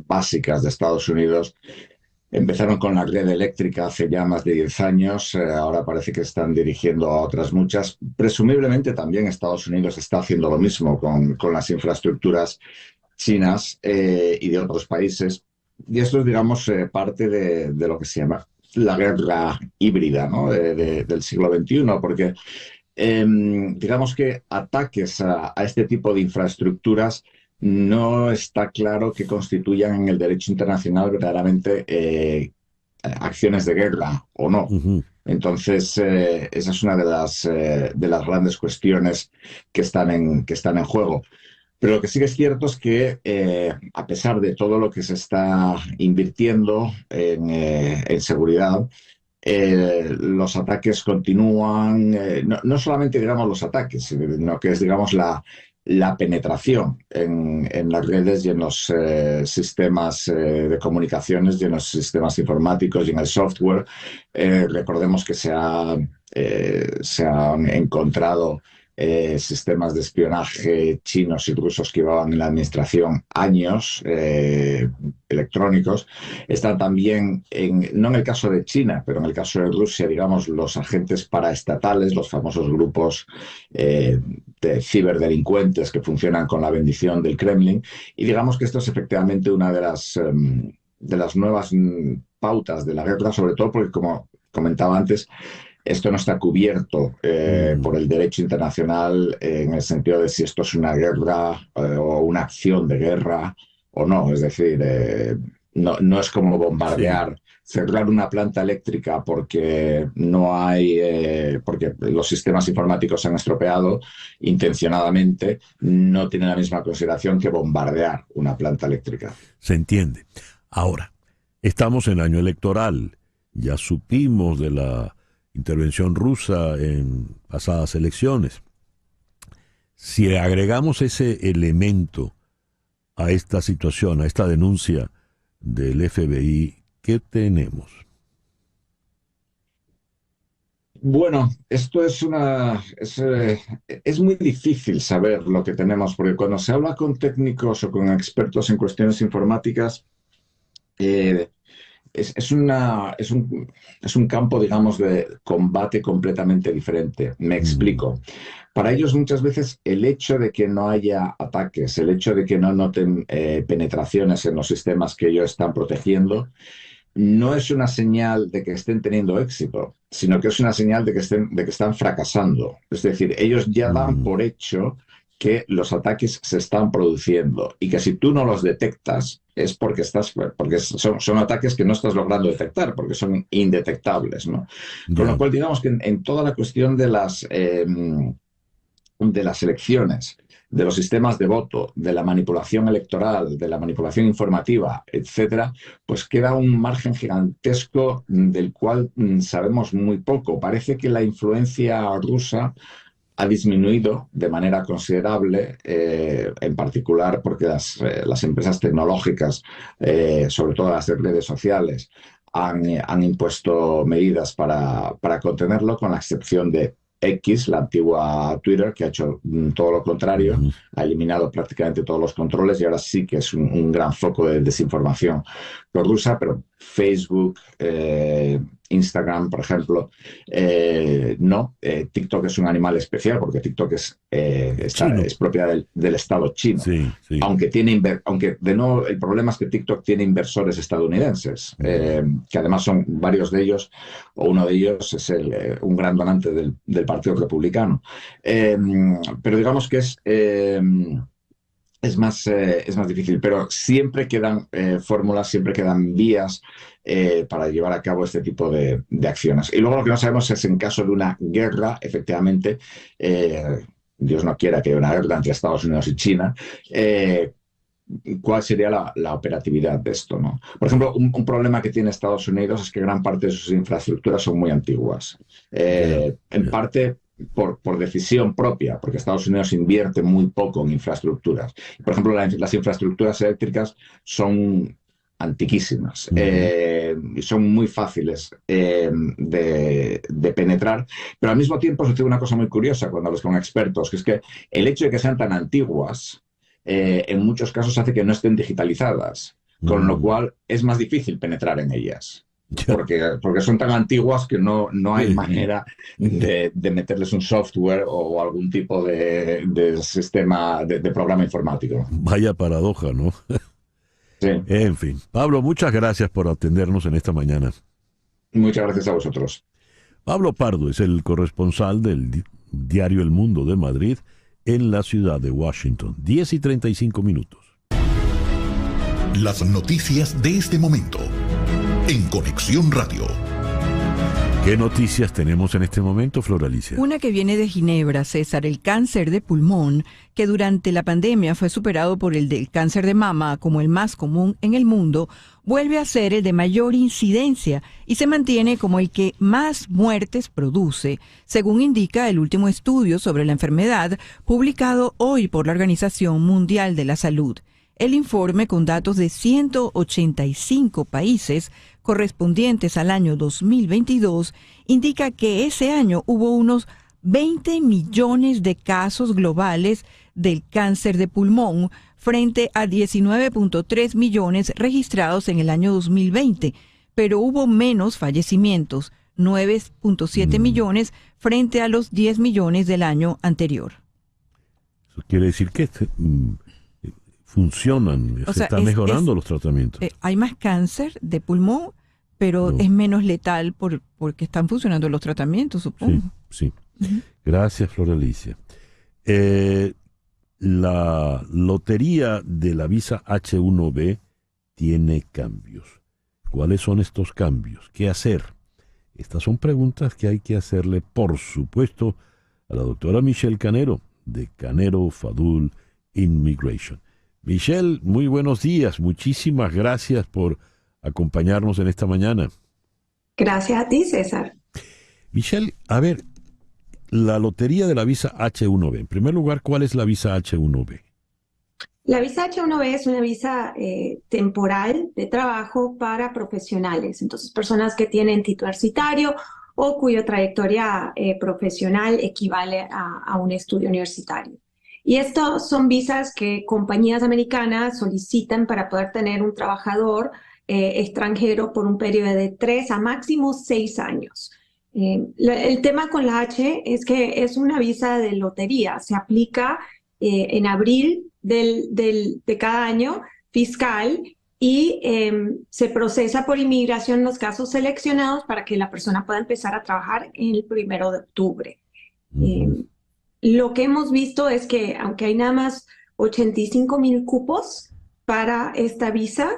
básicas de Estados Unidos. Empezaron con la red eléctrica hace ya más de 10 años, ahora parece que están dirigiendo a otras muchas. Presumiblemente también Estados Unidos está haciendo lo mismo con las infraestructuras chinas y de otros países. Y esto es, digamos, parte de lo que se llama la guerra híbrida, ¿no? Del siglo XXI, porque digamos que ataques a este tipo de infraestructuras no está claro que constituyan en el derecho internacional verdaderamente acciones de guerra o no. Entonces, esa es una de las grandes cuestiones que están en juego. Pero lo que sí que es cierto es que, a pesar de todo lo que se está invirtiendo en seguridad, los ataques continúan, no solamente, digamos, los ataques, sino que es, digamos, la penetración en las redes y en los sistemas de comunicaciones y en los sistemas informáticos y en el software. Recordemos que se han encontrado sistemas de espionaje chinos y rusos que llevaban en la administración años, electrónicos. Están también, no en el caso de China, pero en el caso de Rusia, digamos, los agentes paraestatales, los famosos grupos de ciberdelincuentes que funcionan con la bendición del Kremlin. Y digamos que esto es efectivamente una de las nuevas pautas de la guerra, sobre todo porque, como comentaba antes, esto no está cubierto por el derecho internacional en el sentido de si esto es una guerra o una acción de guerra o no. Es decir, no es como bombardear, cerrar una planta eléctrica porque no hay, porque los sistemas informáticos se han estropeado intencionadamente, no tiene la misma consideración que bombardear una planta eléctrica. Se entiende. Ahora, estamos en año electoral. Ya supimos de la intervención rusa en pasadas elecciones. Si agregamos ese elemento a esta situación, a esta denuncia del FBI, ¿qué tenemos? Bueno, esto es muy difícil saber lo que tenemos, porque cuando se habla con técnicos o con expertos en cuestiones informáticas, es un campo, digamos, de combate completamente diferente. Me explico. Para ellos muchas veces el hecho de que no haya ataques, el hecho de que no noten penetraciones en los sistemas que ellos están protegiendo, no es una señal de que estén teniendo éxito, sino que es una señal de que están fracasando. Es decir, ellos ya dan por hecho que los ataques se están produciendo y que si tú no los detectas es porque son ataques que no estás logrando detectar, porque son indetectables, ¿no? Con lo cual, digamos que en toda la cuestión de las elecciones, de los sistemas de voto, de la manipulación electoral, de la manipulación informativa, etcétera, pues queda un margen gigantesco del cual sabemos muy poco. Parece que la influencia rusa ha disminuido de manera considerable, en particular porque las empresas tecnológicas, sobre todo las de redes sociales, han impuesto medidas para contenerlo, con la excepción de X, la antigua Twitter, que ha hecho todo lo contrario, ha eliminado prácticamente todos los controles y ahora sí que es un gran foco de desinformación prorrusa, pero Facebook, Instagram, por ejemplo. No, TikTok es un animal especial porque TikTok es propiedad del Estado chino. Sí, sí. Aunque de nuevo el problema es que TikTok tiene inversores estadounidenses, que además son varios de ellos, o uno de ellos es un gran donante del Partido Republicano. Pero digamos que es más difícil, pero siempre quedan fórmulas, siempre quedan vías para llevar a cabo este tipo de acciones. Y luego lo que no sabemos es, en caso de una guerra, efectivamente, Dios no quiera que haya una guerra entre Estados Unidos y China, cuál sería la operatividad de esto, ¿no? Por ejemplo, un problema que tiene Estados Unidos es que gran parte de sus infraestructuras son muy antiguas. En parte por decisión propia, porque Estados Unidos invierte muy poco en infraestructuras. Por ejemplo, las infraestructuras eléctricas son antiquísimas, y son muy fáciles de penetrar, pero al mismo tiempo se tiene una cosa muy curiosa cuando hablas con expertos, que es que el hecho de que sean tan antiguas en muchos casos hace que no estén digitalizadas, con lo cual es más difícil penetrar en ellas. Porque son tan antiguas que no hay manera de meterles un software o algún tipo de sistema de programa informático. Vaya paradoja, ¿no? Sí. En fin. Pablo, muchas gracias por atendernos en esta mañana. Muchas gracias a vosotros. Pablo Pardo es el corresponsal del diario El Mundo de Madrid en la ciudad de Washington. 10:35. Las noticias de este momento en Conexión Radio. ¿Qué noticias tenemos en este momento, Flor Alicia? Una que viene de Ginebra, César, el cáncer de pulmón, que durante la pandemia fue superado por el del cáncer de mama como el más común en el mundo, vuelve a ser el de mayor incidencia y se mantiene como el que más muertes produce, según indica el último estudio sobre la enfermedad publicado hoy por la Organización Mundial de la Salud. El informe, con datos de 185 países correspondientes al año 2022, indica que ese año hubo unos 20 millones de casos globales del cáncer de pulmón frente a 19.3 millones registrados en el año 2020, pero hubo menos fallecimientos, 9.7 millones frente a los 10 millones del año anterior. Eso quiere decir que funcionan, se están mejorando los tratamientos. Hay más cáncer de pulmón, pero es menos letal porque están funcionando los tratamientos, supongo. Sí. Gracias, Flor Alicia. La lotería de la visa H1B tiene cambios. ¿Cuáles son estos cambios? ¿Qué hacer? Estas son preguntas que hay que hacerle, por supuesto, a la doctora Michelle Canero, de Canero Fadul Immigration. Michelle, muy buenos días. Muchísimas gracias por acompañarnos en esta mañana. Gracias a ti, César. Michelle, a ver, la lotería de la visa H1B. En primer lugar, ¿cuál es la visa H1B? La visa H1B es una visa temporal de trabajo para profesionales. Entonces, personas que tienen título universitario o cuya trayectoria profesional equivale a un estudio universitario. Y estos son visas que compañías americanas solicitan para poder tener un trabajador extranjero por un periodo de 3 a máximo 6 años. El tema con la H es que es una visa de lotería. Se aplica en abril de cada año fiscal y se procesa por inmigración en los casos seleccionados para que la persona pueda empezar a trabajar el 1 de octubre. Lo que hemos visto es que aunque hay nada más 85,000 cupos para esta visa,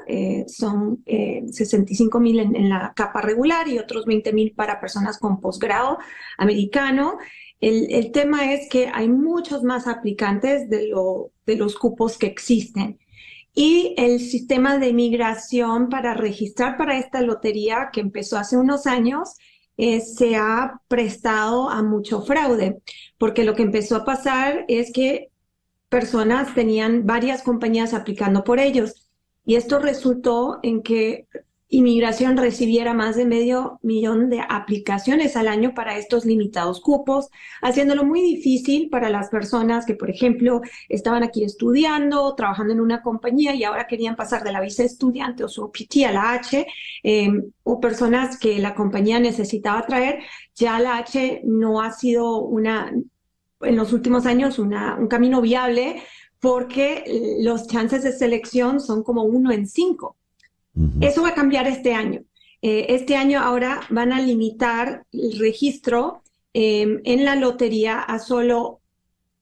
son 65,000 en la capa regular y otros 20,000 para personas con posgrado americano. El tema es que hay muchos más aplicantes de los cupos que existen. Y el sistema de migración para registrar para esta lotería, que empezó hace unos años, se ha prestado a mucho fraude, porque lo que empezó a pasar es que personas tenían varias compañías aplicando por ellos y esto resultó en que Inmigración recibiera más de 500,000 de aplicaciones al año para estos limitados cupos, haciéndolo muy difícil para las personas que, por ejemplo, estaban aquí estudiando, trabajando en una compañía y ahora querían pasar de la visa estudiante o su OPT a la H, o personas que la compañía necesitaba traer. Ya la H no ha sido en los últimos años un camino viable porque los chances de selección son como 1 en 5. Eso va a cambiar este año. Este año ahora van a limitar el registro en la lotería a solo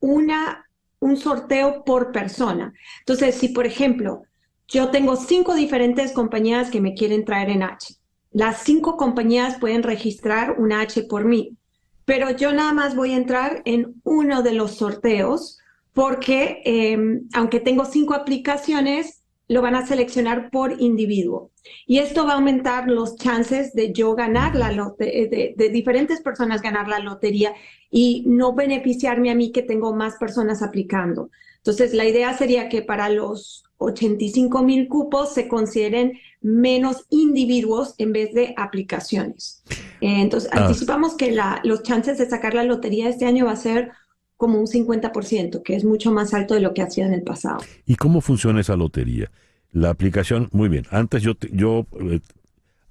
un sorteo por persona. Entonces, si por ejemplo, yo tengo 5 diferentes compañías que me quieren traer en H, las 5 compañías pueden registrar una H por mí, pero yo nada más voy a entrar en uno de los sorteos porque aunque tengo 5 aplicaciones, lo van a seleccionar por individuo. Y esto va a aumentar los chances de yo ganar de diferentes personas ganar la lotería y no beneficiarme a mí que tengo más personas aplicando. Entonces, la idea sería que para los 85,000 cupos se consideren menos individuos en vez de aplicaciones. Entonces, anticipamos que los chances de sacar la lotería este año va a ser como un 50%, que es mucho más alto de lo que hacía en el pasado. ¿Y cómo funciona esa lotería? La aplicación, muy bien, antes yo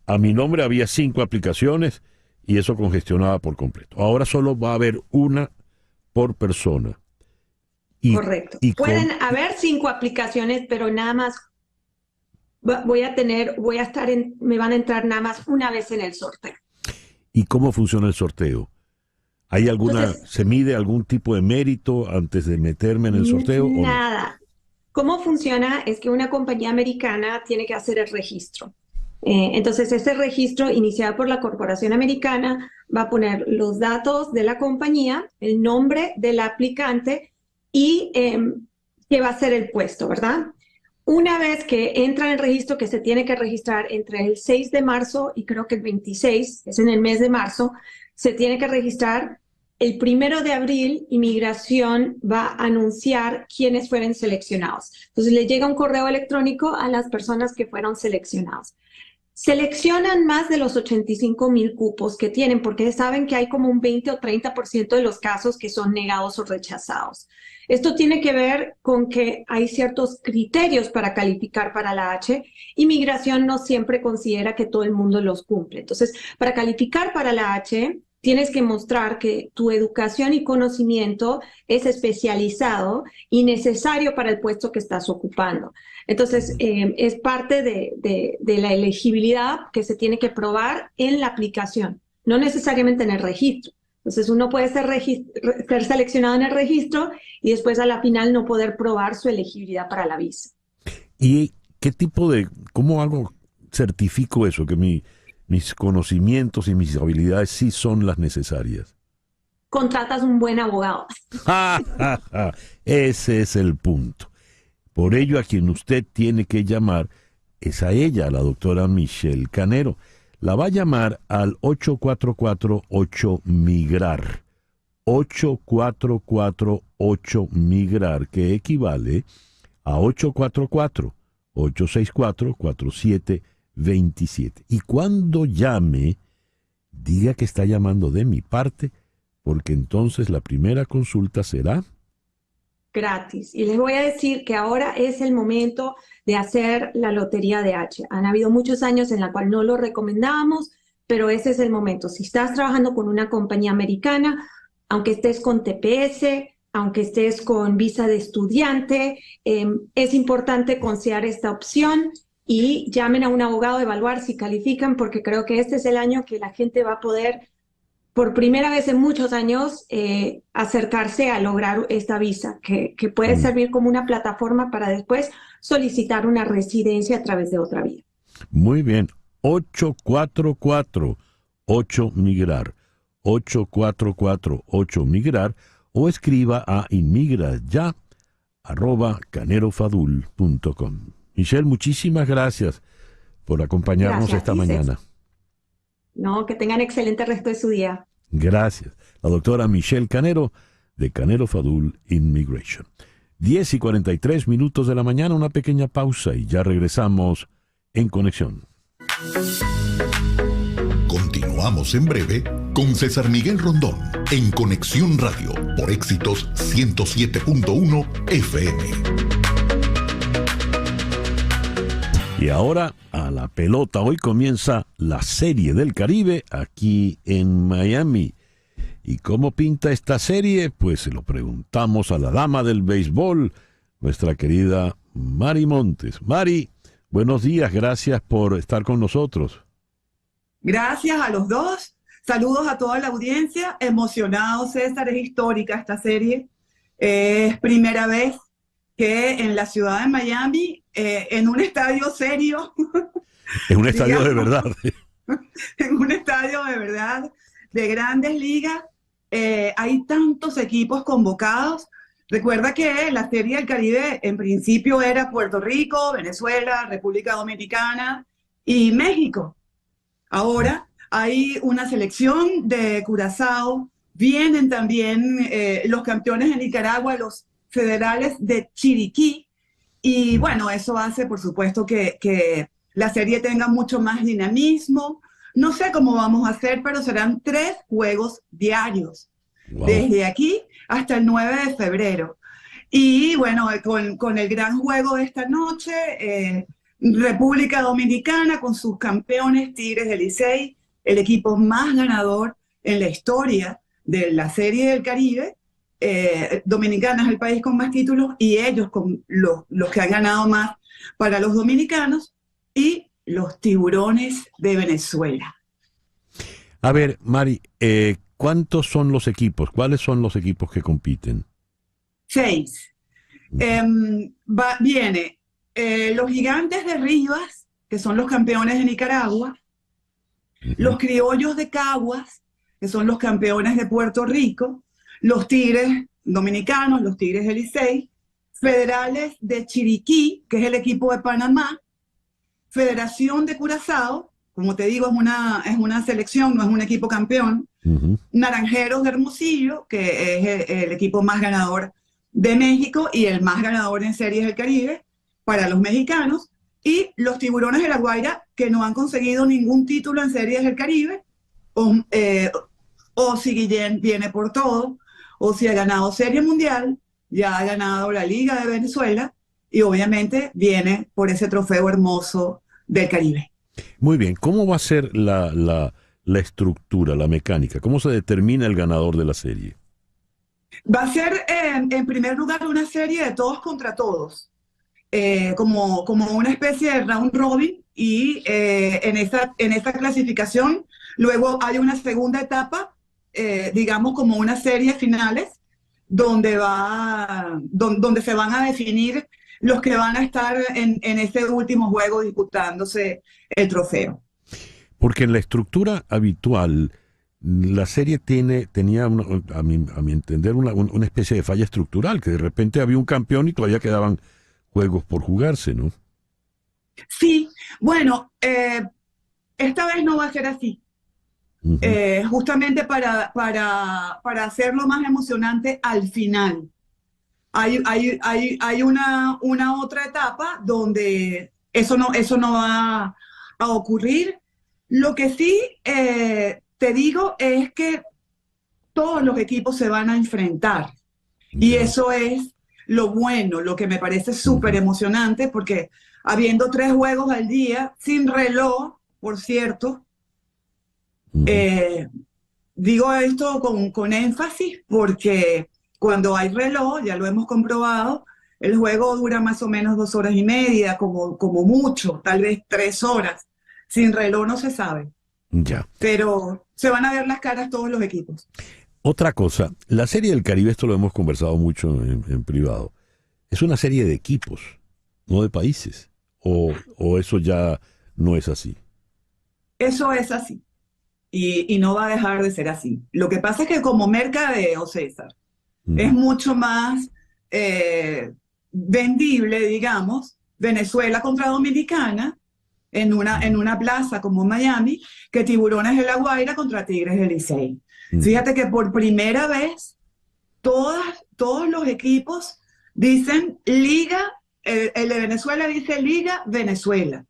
a mi nombre había 5 aplicaciones y eso congestionaba por completo. Ahora solo va a haber una por persona. Correcto. Pueden haber 5 aplicaciones, pero nada más me van a entrar nada más una vez en el sorteo. ¿Y cómo funciona el sorteo? ¿Hay se mide algún tipo de mérito antes de meterme en el sorteo? Nada. ¿Cómo funciona? Es que una compañía americana tiene que hacer el registro. Entonces, ese registro iniciado por la corporación americana va a poner los datos de la compañía, el nombre del aplicante y qué va a ser el puesto, ¿verdad? Una vez que entra en el registro, que se tiene que registrar entre el 6 de marzo y creo que el 26, es en el mes de marzo, se tiene que registrar. El 1 de abril, Inmigración va a anunciar quiénes fueron seleccionados. Entonces, le llega un correo electrónico a las personas que fueron seleccionados. Seleccionan más de los 85,000 cupos que tienen, porque saben que hay como un 20 o 30% de los casos que son negados o rechazados. Esto tiene que ver con que hay ciertos criterios para calificar para la H. Inmigración no siempre considera que todo el mundo los cumple. Entonces, para calificar para la H, tienes que mostrar que tu educación y conocimiento es especializado y necesario para el puesto que estás ocupando. Entonces, es parte de la elegibilidad que se tiene que probar en la aplicación, no necesariamente en el registro. Entonces, uno puede ser seleccionado en el registro y después a la final no poder probar su elegibilidad para la visa. ¿Y qué tipo cómo certifico eso, que mis conocimientos y mis habilidades sí son las necesarias? Contratas un buen abogado. Ese es el punto. Por ello, a quien usted tiene que llamar es a ella, a la doctora Michelle Canero. La va a llamar al 844-8-MIGRAR. 844-8-MIGRAR, que equivale a 844-864-4727. Y cuando llame, diga que está llamando de mi parte, porque entonces la primera consulta será gratis. Y les voy a decir que ahora es el momento de hacer la lotería de H. Han habido muchos años en la cual no lo recomendábamos, pero ese es el momento. Si estás trabajando con una compañía americana, aunque estés con TPS, aunque estés con visa de estudiante, es importante considerar esta opción y llamen a un abogado a evaluar si califican, porque creo que este es el año que la gente va a poder, por primera vez en muchos años, acercarse a lograr esta visa, que puede servir como una plataforma para después solicitar una residencia a través de otra vía. Muy bien. 844-8-MIGRAR. 844-8-MIGRAR o escriba a inmigraya@canerofadul.com. Michelle, muchísimas gracias por acompañarnos esta mañana. No, que tengan excelente resto de su día. Gracias. La doctora Michelle Canero, de Canero Fadul Immigration. 10:43 de la mañana, una pequeña pausa y ya regresamos en Conexión. Continuamos en breve con César Miguel Rondón en Conexión Radio por Éxitos 107.1 FM. Y ahora a la pelota. Hoy comienza la Serie del Caribe aquí en Miami. ¿Y cómo pinta esta serie? Pues se lo preguntamos a la dama del béisbol, nuestra querida Mari Montes. Mari, buenos días, gracias por estar con nosotros. Gracias a los dos. Saludos a toda la audiencia. Emocionado, César, es histórica esta serie. Es primera vez que en la ciudad de Miami, en un estadio serio. En un estadio digamos, de verdad. En un estadio de verdad, de grandes ligas. Hay tantos equipos convocados. Recuerda que la Serie del Caribe en principio era Puerto Rico, Venezuela, República Dominicana y México. Ahora hay una selección de Curazao, vienen también los campeones de Nicaragua, los federales de Chiriquí, y bueno, eso hace por supuesto que la serie tenga mucho más dinamismo. No sé cómo vamos a hacer, pero serán 3 juegos diarios, wow, desde aquí hasta el 9 de febrero. Y bueno, con el gran juego de esta noche, República Dominicana con sus campeones Tigres del Licey, el equipo más ganador en la historia de la Serie del Caribe. Dominicana es el país con más títulos y ellos con los que han ganado más para los dominicanos, y los Tiburones de Venezuela. A ver, Mari, ¿cuántos son los equipos? ¿Cuáles son los equipos que compiten? 6. Viene los Gigantes de Rivas, que son los campeones de Nicaragua, los Criollos de Caguas, que son los campeones de Puerto Rico, los Tigres Dominicanos, los Tigres del Licey, Federales de Chiriquí, que es el equipo de Panamá, Federación de Curazao, como te digo, es una selección, no es un equipo campeón, Naranjeros de Hermosillo, que es el equipo más ganador de México y el más ganador en Series del Caribe para los mexicanos, y los Tiburones de La Guaira, que no han conseguido ningún título en Series del Caribe, o si Guillén viene por todo, o si ha ganado Serie Mundial, ya ha ganado la Liga de Venezuela, y obviamente viene por ese trofeo hermoso del Caribe. Muy bien, ¿cómo va a ser la estructura, la mecánica? ¿Cómo se determina el ganador de la serie? Va a ser, en primer lugar, una serie de todos contra todos, como una especie de round robin, y en esa clasificación luego hay una segunda etapa, digamos como una serie de finales, donde se van a definir los que van a estar en ese último juego disputándose el trofeo. Porque en la estructura habitual, la serie tenía, a mi entender, una especie de falla estructural, que de repente había un campeón y todavía quedaban juegos por jugarse, ¿no? Sí, bueno, esta vez no va a ser así. Justamente para hacerlo más emocionante al final. Hay una otra etapa donde eso no va a ocurrir. Lo que sí te digo es que todos los equipos se van a enfrentar. Y eso es lo bueno, lo que me parece súper emocionante, porque habiendo 3 juegos al día, sin reloj, por cierto, digo esto con énfasis porque cuando hay reloj, ya lo hemos comprobado, el juego dura más o menos 2 horas y media, como mucho, tal vez 3 horas. Sin reloj no se sabe. Ya. Pero se van a ver las caras todos los equipos. Otra cosa, la Serie del Caribe, esto lo hemos conversado mucho en privado, es una serie de equipos, no de países. ¿O eso ya no es así? Eso es así. Y no va a dejar de ser así. Lo que pasa es que como mercadeo, César, es mucho más vendible, digamos, Venezuela contra Dominicana en una plaza como Miami, que Tiburones de La Guaira contra Tigres del Licey. Fíjate que por primera vez todos los equipos dicen Liga, el de Venezuela dice Liga Venezuela.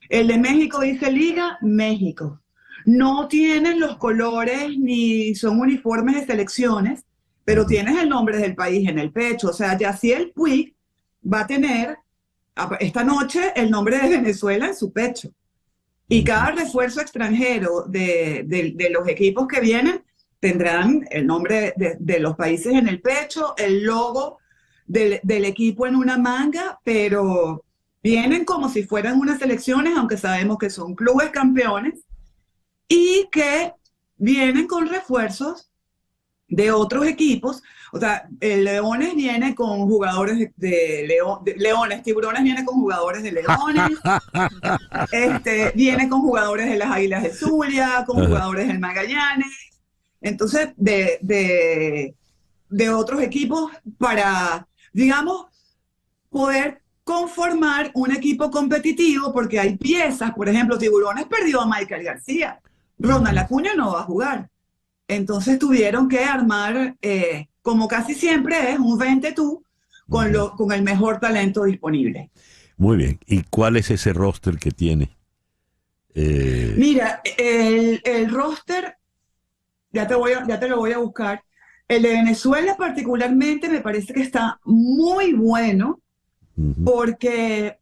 El de México dice Liga México. No tienen los colores ni son uniformes de selecciones, pero tienes el nombre del país en el pecho. O sea, Yaciel Puig va a tener esta noche el nombre de Venezuela en su pecho. Y cada refuerzo extranjero de los equipos que vienen tendrán el nombre de los países en el pecho, el logo del equipo en una manga, pero vienen como si fueran unas selecciones, aunque sabemos que son clubes campeones, y que vienen con refuerzos de otros equipos. O sea, el Leones viene con jugadores Leones, Tiburones viene con jugadores de Leones, viene con jugadores de las Águilas de Zulia, con jugadores del Magallanes, entonces de otros equipos para, digamos, poder conformar un equipo competitivo, porque hay piezas. Por ejemplo, Tiburones perdió a Michael García, Ronald Acuña no va a jugar, entonces tuvieron que armar, como casi siempre es, un 20 tú con el mejor talento disponible. Muy bien, ¿y cuál es ese roster que tiene? Mira, el roster, ya te lo voy a buscar. El de Venezuela particularmente me parece que está muy bueno, porque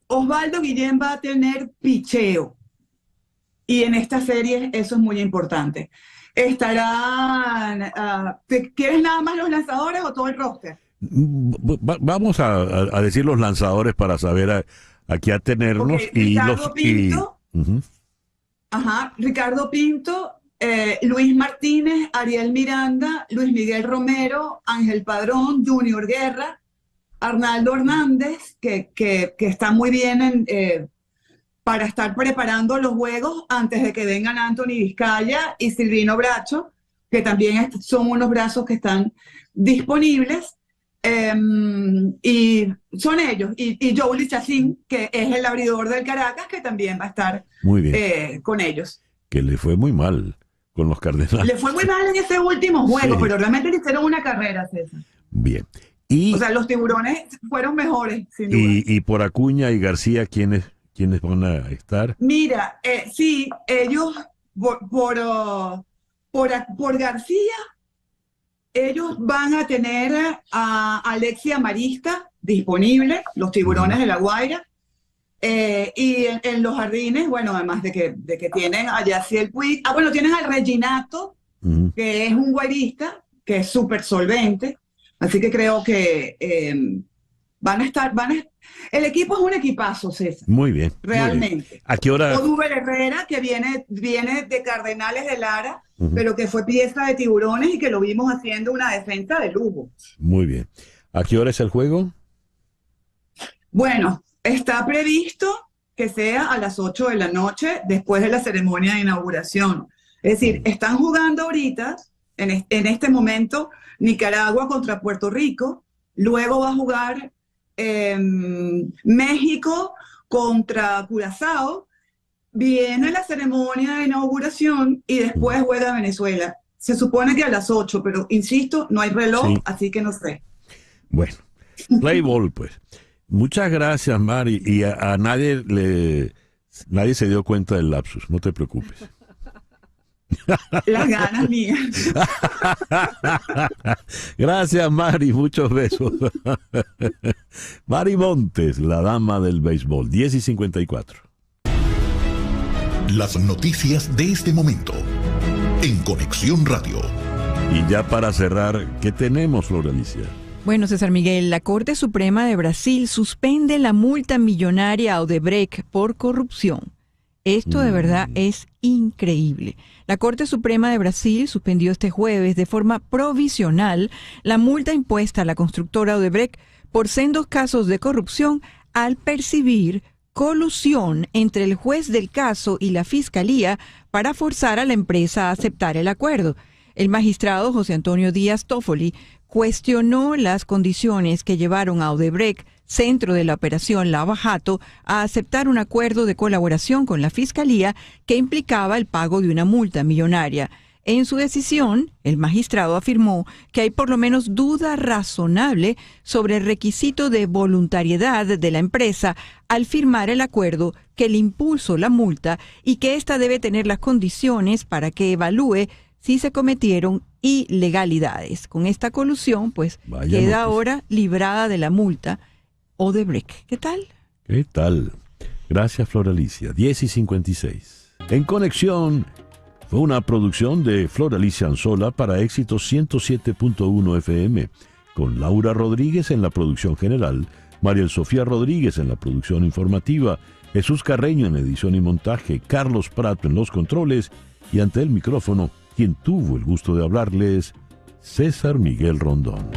Osvaldo Guillén va a tener picheo, y en esta serie eso es muy importante. Estarán, ¿quieres nada más los lanzadores o todo el roster? Vamos a decir los lanzadores para saber a qué atenernos. Ricardo Pinto, Ricardo Pinto, Luis Martínez, Ariel Miranda, Luis Miguel Romero, Ángel Padrón, Junior Guerra, Arnaldo Hernández, que está muy bien para estar preparando los juegos antes de que vengan Anthony Vizcaya y Silvino Bracho, que también son unos brazos que están disponibles. Y son ellos, y Joely Chacín, que es el abridor del Caracas, que también va a estar muy bien. Con ellos. Que le fue muy mal con los Cardenales. Le fue muy mal en ese último juego, pero realmente le hicieron una carrera, César. Bien. O sea, los Tiburones fueron mejores, sin duda. Y por Acuña y García, ¿quiénes van a estar? Mira, sí, ellos por García, ellos van a tener a Alexia Marista disponible, los Tiburones de La Guaira, y en los jardines, bueno, además de que tienen a Yaciel Puig, tienen al Reginato, que es un guairista, que es súper solvente, así que creo que el equipo es un equipazo, César. Muy bien. Realmente. Muy bien. ¿A qué hora? Odúbel Herrera, que viene de Cardenales de Lara, pero que fue pieza de Tiburones y que lo vimos haciendo una defensa de lujo. Muy bien. ¿A qué hora es el juego? Bueno, está previsto que sea a las 8 de la noche, después de la ceremonia de inauguración. Es decir, están jugando ahorita, en este momento, Nicaragua contra Puerto Rico, luego va a jugar México contra Curazao, viene la ceremonia de inauguración y después juega Venezuela. Se supone que a las 8, pero insisto, no hay reloj, así que no sé. Bueno, play ball, pues. Muchas gracias, Mari, y a nadie se dio cuenta del lapsus, no te preocupes. Las ganas mías. Gracias, Mari, muchos besos. Mari Montes, la dama del béisbol, 10:54. Las noticias de este momento en Conexión Radio. Y ya para cerrar, ¿qué tenemos, Flor Alicia? Bueno, César Miguel, la Corte Suprema de Brasil suspende la multa millonaria a Odebrecht por corrupción. Esto de verdad es increíble. La Corte Suprema de Brasil suspendió este jueves de forma provisional la multa impuesta a la constructora Odebrecht por sendos casos de corrupción al percibir colusión entre el juez del caso y la fiscalía para forzar a la empresa a aceptar el acuerdo. El magistrado José Antonio Díaz Toffoli cuestionó las condiciones que llevaron a Odebrecht, centro de la operación Lava Jato, a aceptar un acuerdo de colaboración con la Fiscalía que implicaba el pago de una multa millonaria. En su decisión, el magistrado afirmó que hay por lo menos duda razonable sobre el requisito de voluntariedad de la empresa al firmar el acuerdo que le impuso la multa y que ésta debe tener las condiciones para que evalúe si se cometieron ilegalidades. Con esta colusión, pues, queda ahora librada de la multa Odebrecht. ¿Qué tal? ¿Qué tal? Gracias, Flor Alicia. 10:56. En Conexión fue una producción de Flor Alicia Anzola para Éxito 107.1 FM, con Laura Rodríguez en la producción general, Mariel Sofía Rodríguez en la producción informativa, Jesús Carreño en edición y montaje, Carlos Prato en los controles y ante el micrófono, quien tuvo el gusto de hablarles, César Miguel Rondón.